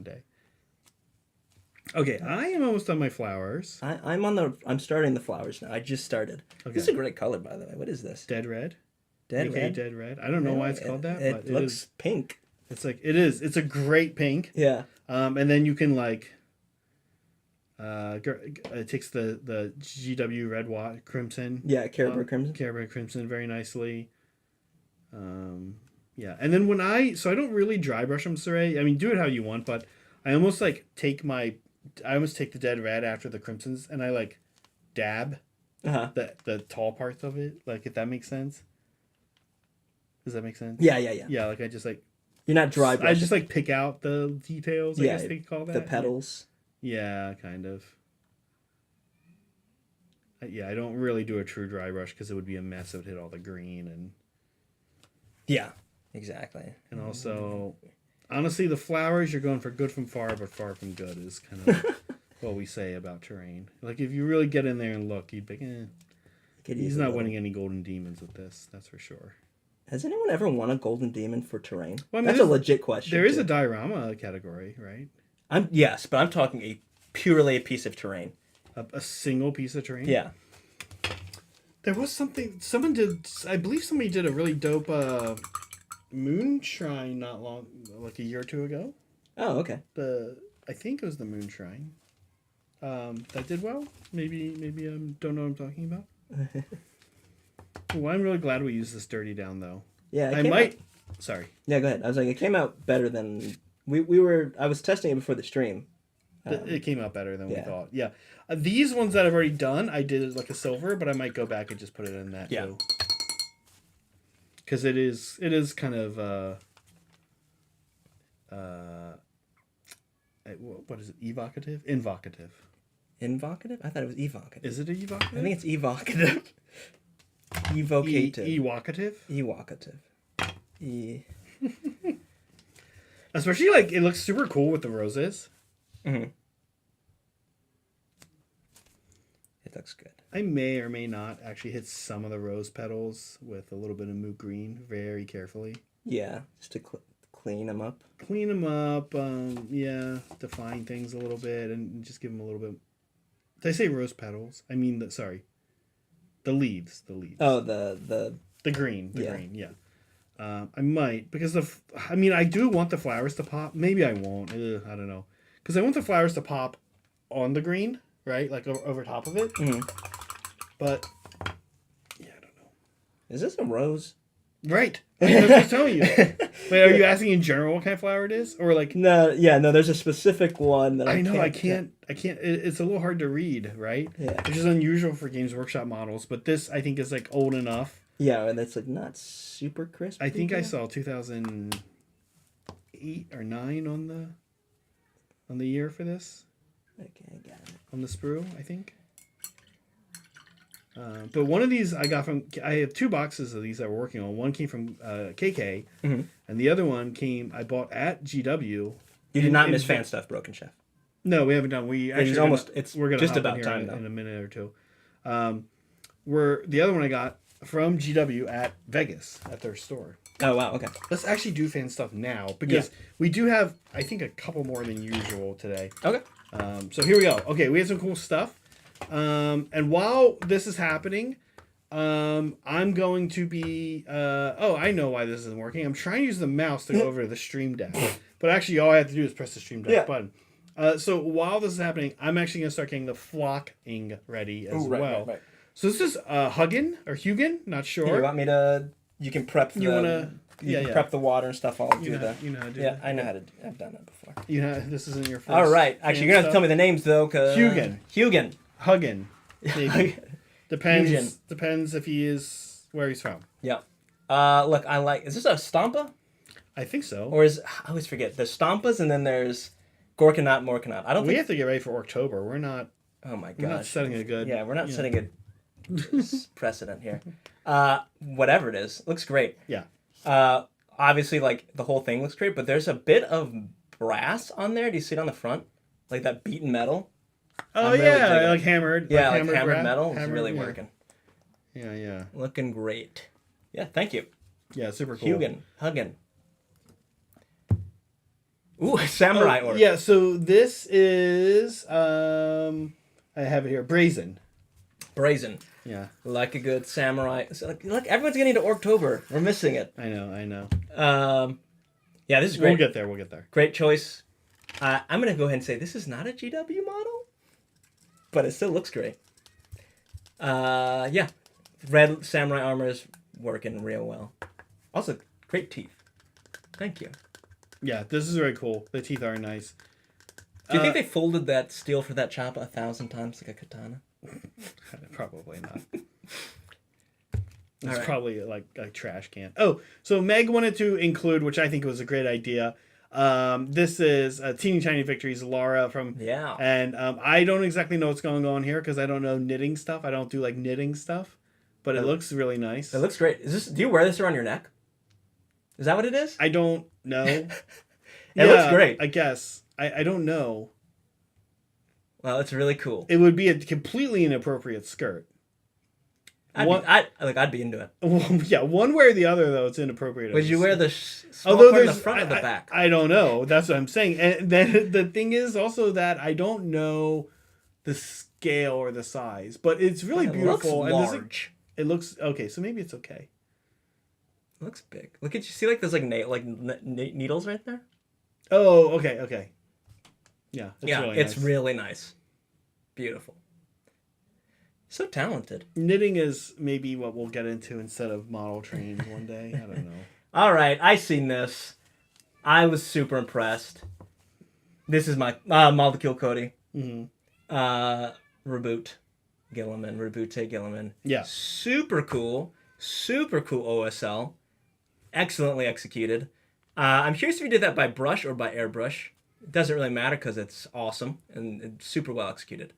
day. Okay, I am almost on my flowers. I'm starting the flowers now. I just started. Okay. This is a great color, by the way. What is this? Dead red. Dead red. Dead red. I don't know why it's called that, but it looks pink. It's like it is. It's a great pink. Yeah. And then you can like. It takes the GW red crimson. Yeah, Caribou crimson. Caribou crimson very nicely. Yeah, and then I don't really dry brush them, Cire. I mean, do it how you want, but I almost like take the dead red after the crimsons, and I like dab the tall parts of it, like if that makes sense. Does that make sense? Yeah. Yeah, like I just like. You're not dry brushing. I just like pick out the details. I guess they call that the petals. Yeah, kind of. Yeah, I don't really do a true dry brush because it would be a mess. It would hit all the green and. Yeah, exactly. And also, honestly, the flowers you're going for good from far, but far from good is kind of what we say about terrain. Like if you really get in there and look, you'd be like, he's not winning any golden demons with this. That's for sure. Has anyone ever won a golden demon for terrain? Well, I mean, that's a legit question. There is a diorama category, right? Yes, but I'm talking purely a piece of terrain. A single piece of terrain? Yeah. There was something I believe somebody did a really dope moon shrine like a year or two ago. Oh, okay. I think it was the moon shrine. That did well. Maybe I don't know what I'm talking about. Well, I'm really glad we used this dirty down though. Yeah, Sorry. Yeah, go ahead. I was like, it came out better than I was testing it before the stream. It came out better than we thought. Yeah. These ones that I've already done, I did like a silver, but I might go back and just put it in that too. Because it is kind of what is it? Evocative? Invocative. Invocative? I thought it was evocative. Is it evocative? I think it's evocative. Evocative. Evocative? Evocative. Especially like it looks super cool with the roses. Mm-hmm. It looks good. I may or may not actually hit some of the rose petals with a little bit of moot green very carefully. Yeah, just to clean them up. Clean them up, define things a little bit and just give them a little bit. Did I say rose petals? I mean, the leaves. Oh, the green. Green, yeah. I might, because I do want the flowers to pop. Maybe I won't. I don't know. Because I want the flowers to pop on the green, right? Like over top of it. Mm-hmm. But, yeah, I don't know. Is this a rose? Right. That's what I'm telling you. Wait, are you asking in general what kind of flower it is? Or like... No, there's a specific one that I know, I can't. It's a little hard to read, right? Yeah. Which is unusual for Games Workshop models, but this, I think, is like old enough. Yeah, and it's like not super crisp. I think I saw 2008 or 9 on the year for this. Okay, I got it. On the sprue, I think. But one of these I have 2 boxes of these that we're working on. One came from KK, mm-hmm. and the other one I bought at GW. You did not miss fan stuff, Broken Chef. No, we haven't done. We're gonna just hop about in time in, though. In a minute or two. The other one I got from GW at Vegas at their store. Oh wow, okay. Let's actually do fan stuff now because we do have, I think, a couple more than usual today. Okay. So here we go. Okay, we have some cool stuff. And while this is happening, I'm going to be. I know why this isn't working. I'm trying to use the mouse to go over to the Stream Deck, but actually, all I have to do is press the Stream Deck button. So while this is happening, I'm actually gonna start getting the flocking ready as well. Right. So this is Hugin or Hugin, not sure. You want me to? You can prep. You wanna? Prep the water and stuff. I'll do that. You know how to do that. I know how to. I've done that before. This isn't your first. All right. Actually, you're gonna have to tell me the names though, cause Hugin. Hugin. Depends. Depends if he is where he's from. Yeah. Look, Is this a Stampa? I think so. Or I always forget. There's Stampas and then there's Gorkanot, Morkanot. We have to get ready for October. We're not. Oh my god. We're not setting a good. Yeah, we're not setting a precedent here. Whatever it is, looks great. Yeah. Obviously, like the whole thing looks great, but there's a bit of brass on there. Do you see it on the front? Like that beaten metal. Oh yeah, like hammered. Yeah, like hammered metal. It's really working. Yeah. Looking great. Yeah, thank you. Yeah, super cool. Hugin. Ooh, samurai orc. Yeah, so this is I have it here, brazen. Brazen. Yeah. Like a good samurai. So, look, everyone's getting into Orktober. We're missing it. I know. Yeah, this is great. We'll get there. Great choice. I'm going to go ahead and say this is not a GW model, but it still looks great. Yeah. Red samurai armor is working real well. Also, great teeth. Thank you. Yeah, this is very cool. The teeth are nice. Do you think they folded that steel for that choppa 1,000 times like a katana? Probably not. It's right. probably like a trash can. Oh, so Meg wanted to include, which I think was a great idea. This is Teeny Tiny Victories, Laura from... Yeah. And I don't exactly know what's going on here because I don't know knitting stuff. I don't do like knitting stuff. But it looks really nice. It looks great. Do you wear this around your neck? Is that what it is? I don't know. It looks great. I guess. I don't know. Well, it's really cool. It would be a completely inappropriate skirt. I'd be into it. Yeah, one way or the other, though, it's inappropriate. Would you wear the small part in the front or the back? I don't know. That's what I'm saying. And then the thing is also that I don't know the scale or the size, but it's really beautiful. It looks large. It looks okay, so maybe it's okay. It looks big. Look at you. See, like there's like needles right there. Oh, okay. Yeah, it's really nice. Beautiful. So talented. Knitting is maybe what we'll get into instead of model training one day. I don't know. All right, I seen this. I was super impressed. This is my model to kill Cody. Mm-hmm. Reboot Gilliman. Yeah. Super cool OSL. Excellently executed. I'm curious if you did that by brush or by airbrush. It doesn't really matter because it's awesome and it's super well executed.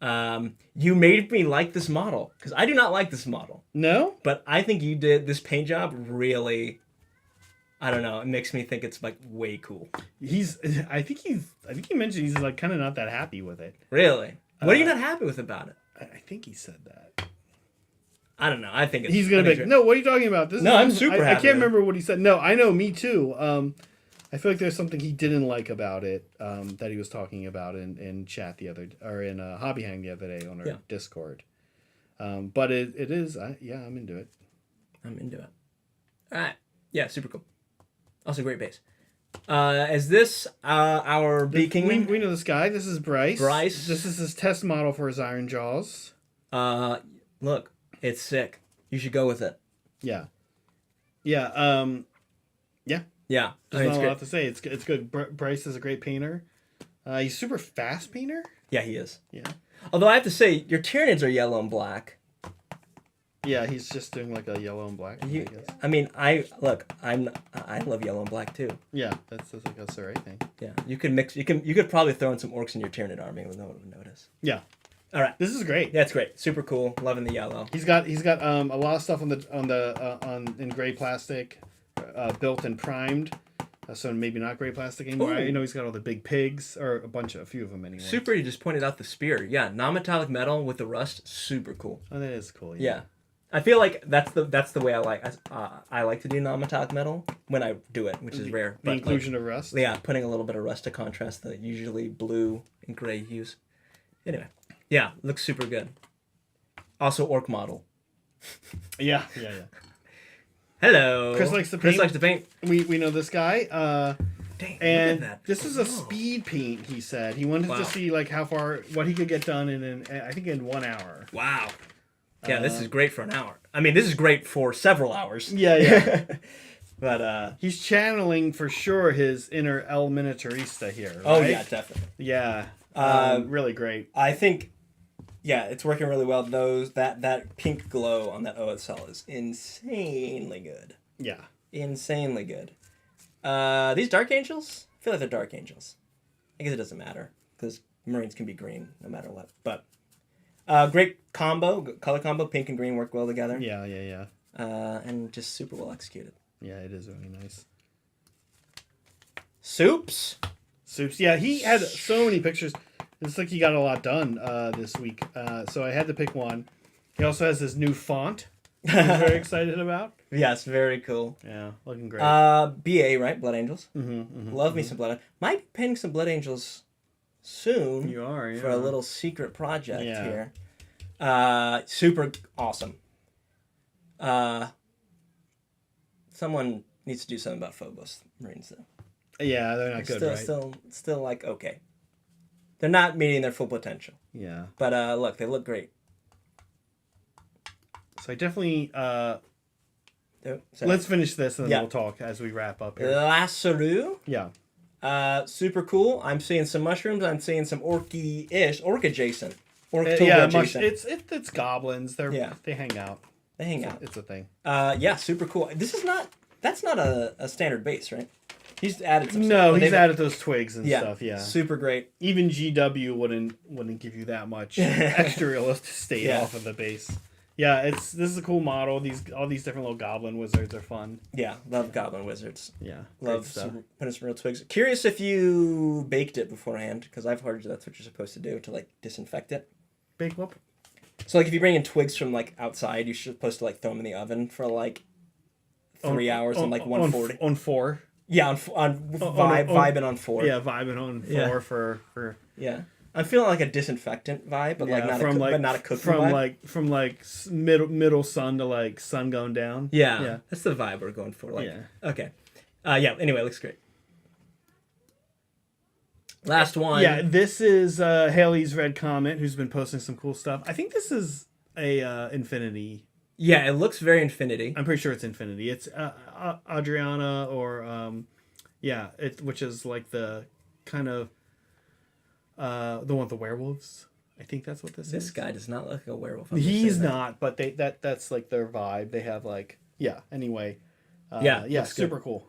You made me like this model because I do not like this model. No? But I think you did this paint job really, I don't know, it makes me think it's like way cool. I think he mentioned he's like kind of not that happy with it. Really? What are you not happy with about it? I think he said that. I don't know. I think it's... He's going to be... No, what are you talking about? I'm super happy. I can't remember what he said. No, I know, me too. I feel like there's something he didn't like about it that he was talking about in chat in Hobby Hang the other day on our Discord. But it is... I'm into it. I'm into it. All right. Yeah, super cool. Also great base. Is this our Beaking? We know this guy. This is Bryce. This is his test model for his Iron Jaws. Look, it's sick. You should go with it. Yeah. Yeah. There's not a lot to say. It's good. Bryce is a great painter. He's super fast painter. Yeah, he is. Yeah. Although I have to say, your Tyranids are yellow and black. Yeah, he's just doing like a yellow and black. I love yellow and black too. Yeah, that's like a Cire thing. Yeah, you could probably throw in some orcs in your Tyranid army with no one would notice. Yeah. All right. This is great. Yeah, it's great. Super cool. Loving the yellow. He's got a lot of stuff in gray plastic, built and primed. So maybe not gray plastic anymore. Ooh. He's got all the big pigs, or a few of them anyway. Super. You just pointed out the spear. Yeah, non-metallic metal with the rust. Super cool. Oh, that is cool. Yeah. I feel like that's the way I like to do non-metallic metal when I do it, which is rare. The inclusion of rust. Yeah, putting a little bit of rust to contrast the usually blue and gray hues. Anyway, yeah, looks super good. Also, orc model. Yeah. Hello. Chris likes to paint. We know this guy. Dang, and look at that. this is a speed paint. He said he wanted to see like what he could get done in 1 hour. Wow. Yeah, this is great for an hour. I mean, this is great for several hours. Yeah. But he's channeling for sure his inner El Miniaturista here. Right? Oh yeah, definitely. Yeah. Really great. I think, yeah, it's working really well. That pink glow on that OSL is insanely good. Yeah. Insanely good. These Dark Angels, I feel like they're Dark Angels. I guess it doesn't matter because Marines can be green no matter what. But great combo, color combo, pink and green work well together. Yeah. And just super well executed. Yeah, it is really nice. Soups. Yeah, he had so many pictures. It's like he got a lot done this week. So I had to pick one. He also has his new font. he's very excited about. Yes, very cool. Yeah, looking great. BA, right? Blood Angels. Love me some Blood Angels. Might be painting some Blood Angels soon. You are, yeah. For a little secret project here. Super awesome. Someone needs to do something about Phobos Marines, though. Yeah, they're not good, right? Still like, okay. They're not meeting their full potential. Yeah. But look, they look great. So I definitely... let's finish this and then we'll talk as we wrap up here. Lasseru. Yeah. Super cool. I'm seeing some mushrooms. I'm seeing some orc-adjacent. Yeah, it's goblins. They hang out. They hang out. It's a thing. Yeah, super cool. That's not a standard base, right? He's added some stuff. No, he's added those twigs and stuff, yeah. Super great. Even GW wouldn't give you that much extra real estate off of the base. Yeah, this is a cool model. All these different little goblin wizards are fun. Yeah, love goblin wizards. Yeah, love putting some real twigs. Curious if you baked it beforehand, because I've heard that's what you're supposed to do to like disinfect it. Bake what? So like if you bring in twigs from like outside, you're supposed to like throw them in the oven for like 3 hours on like 140. On 4. Yeah, vibing on 4. Yeah, vibing on 4 for. Yeah. I'm feeling like a disinfectant vibe, but like not a cooking vibe. From middle sun to like sun going down. Yeah. That's the vibe we're going for. Like, okay. Anyway, it looks great. Last one. Yeah, this is Haley's Red Comet, who's been posting some cool stuff. I think this is a Infinity. Yeah, it looks very Infinity. I'm pretty sure it's Infinity. It's Adriana or which is like the kind of the one with the werewolves. I think that's what this is. This guy does not look like a werewolf. He's not, but that's like their vibe. They have like anyway. Super cool.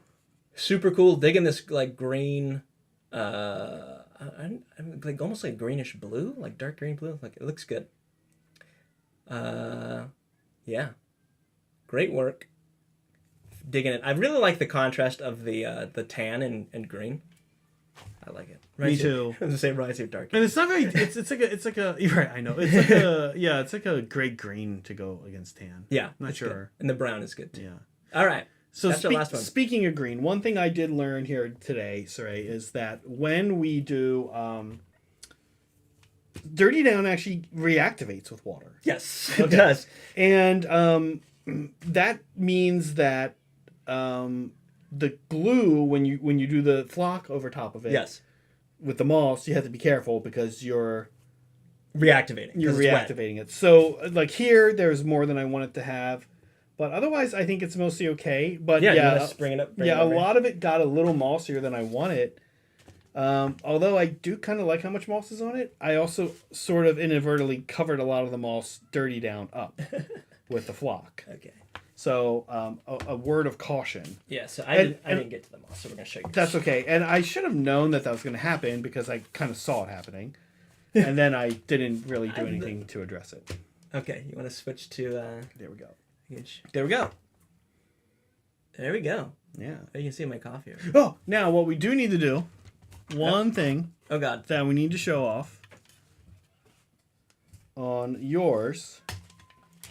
Super cool. Digging this like green I'm like almost like greenish blue, like dark green blue. Like it looks good. Yeah. Great work. Digging it. I really like the contrast of the tan and green. I like it. Me too. I was gonna say rise of dark. And it's not very. It's like a. You're right. I know. It's like a. Yeah. It's like a great green to go against tan. Yeah. Not sure. Good. And the brown is good too. Yeah. All right. So that's our last one. Speaking of green, one thing I did learn here today, Cire, is that when we do Dirty Down actually reactivates with water. Yes, it does. And that means that the glue, when you do the flock over top of it, yes, with the moss, you have to be careful because you're reactivating. You're reactivating it. So like here, there's more than I want it to have. But otherwise, I think it's mostly okay. But bring it up. A lot of it got a little mossier than I wanted. Although I do kind of like how much moss is on it, I also sort of inadvertently covered a lot of the moss Dirty Down up with the flock. Okay. So a word of caution. Yeah. So I didn't get to the moss, so we're gonna show you. That's okay. And I should have known that was going to happen because I kind of saw it happening, and then I didn't really do anything to address it. Okay. You want to switch to? There we go. There we go. There we go. Yeah. Oh, you can see my coffee. Oh, now what we do need to do, one thing. Oh God. That we need to show off on yours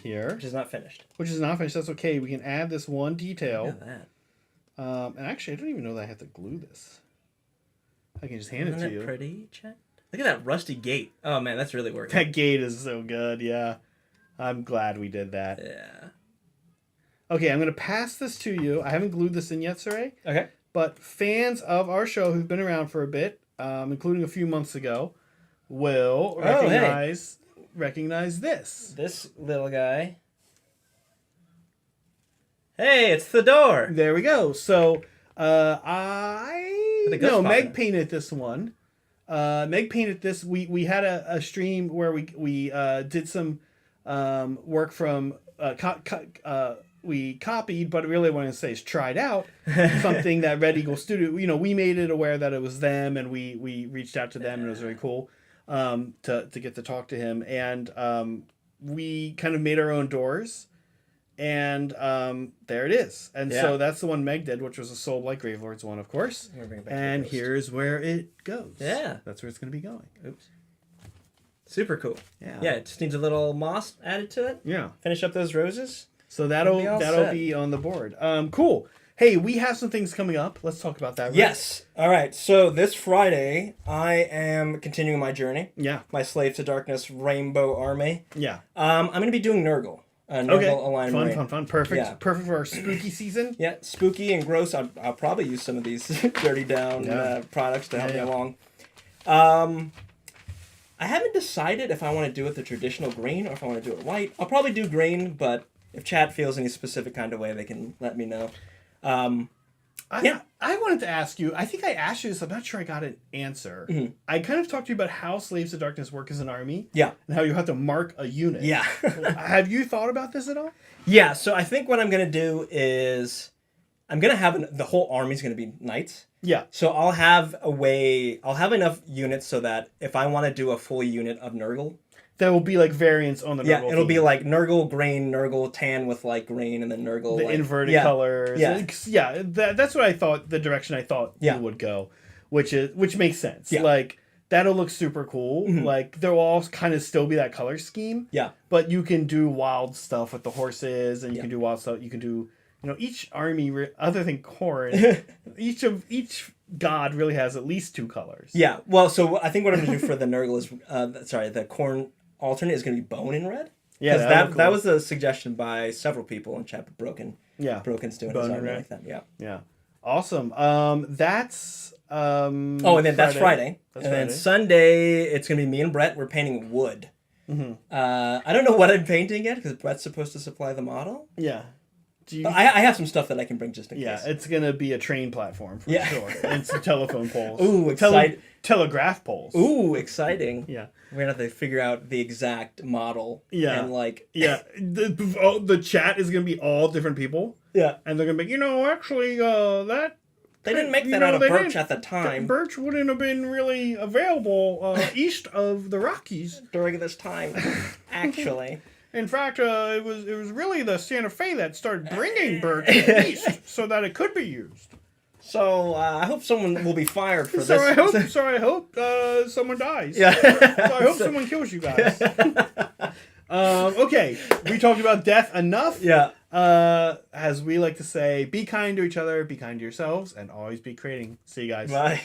here. Which is not finished. That's okay. We can add this one detail. Look at that. And actually, I don't even know that I have to glue this. I can just hand it to you. Isn't that pretty, Chet? Look at that rusty gate. Oh man, that's really working. That gate is so good. Yeah. I'm glad we did that. Yeah. Okay, I'm going to pass this to you. I haven't glued this in yet, Cire. Okay. But fans of our show who've been around for a bit, including a few months ago, will recognize this. This little guy. Hey, it's the door. There we go. So Meg painted this one. Meg painted this. We had a stream where we did some work from we copied, but really what I want to say is tried out something that Red Eagle Studio, we made it aware that it was them, and we reached out to them, and it was very cool to get to talk to him. And we kind of made our own doors, and there it is. And so that's the one Meg did, which was a Soulblight Gravelords one, of course. And here's where it goes. Yeah. That's where it's going to be going. Oops. Super cool. Yeah. Yeah, it just needs a little moss added to it. Yeah. Finish up those roses. So We'll that'll be on the board. Cool. Hey, we have some things coming up. Let's talk about that. Right? Yes. All right. So this Friday, I am continuing my journey. Yeah. My Slave to Darkness Rainbow Army. Yeah. I'm going to be doing Nurgle. Nurgle alignment. Fun. Perfect. Yeah. Perfect for our spooky season. Yeah, spooky and gross. I'll probably use some of these dirty down products to help me along. I haven't decided if I want to do it the traditional green or if I want to do it white. I'll probably do green, but if chat feels any specific kind of way, they can let me know. I wanted to ask you, I think I asked you this, I'm not sure I got an answer. Mm-hmm. I kind of talked to you about how Slaves of Darkness work as an army. Yeah. And how you have to mark a unit. Yeah. Have you thought about this at all? Yeah, so I think what I'm going to do is I'm going to have the whole army's going to be knights. Yeah. So I'll have enough units so that if I want to do a full unit of Nurgle, There will be like variants on the Nurgle. yeah, it'll be like Nurgle green, Nurgle tan with like green, and then Nurgle the like, inverted colors. Yeah, that's what I thought. The direction I thought you would go, which makes sense. Yeah. Like that'll look super cool. Mm-hmm. Like there will all kind of still be that color scheme. Yeah. But you can do wild stuff with the horses, and you can do wild stuff. You can do, each army other than Khorne, each god really has at least 2 colors. Yeah. Well, so I think what I'm gonna do for the Nurgle is, the Khorne alternate is gonna be bone in red. Yeah, that was a suggestion by several people in chat. Broken's doing Bone his in army red. like that. Yeah. Yeah. Awesome. That's and then that's Friday. Then Sunday, it's going to be me and Brett. We're painting wood. Mm-hmm. I don't know what I'm painting yet because Brett's supposed to supply the model. Yeah. I have some stuff that I can bring just in case. Yeah, it's going to be a train platform for sure. And some telephone poles. Ooh, exciting. Telegraph poles. Ooh, exciting. Yeah. We're going to have to figure out the exact model. Yeah. And like... Yeah. The chat is going to be all different people. Yeah. And they're going to be, actually, that... They didn't make that out of birch at the time. Birch wouldn't have been really available east of the Rockies during this time, actually. In fact, it was really the Santa Fe that started bringing birch east so that it could be used. So I hope someone will be fired for this. I hope someone dies. Yeah. So I hope someone kills you guys. Okay, we talked about death enough. Yeah. As we like to say, be kind to each other, be kind to yourselves, and always be creating. See you guys. Bye.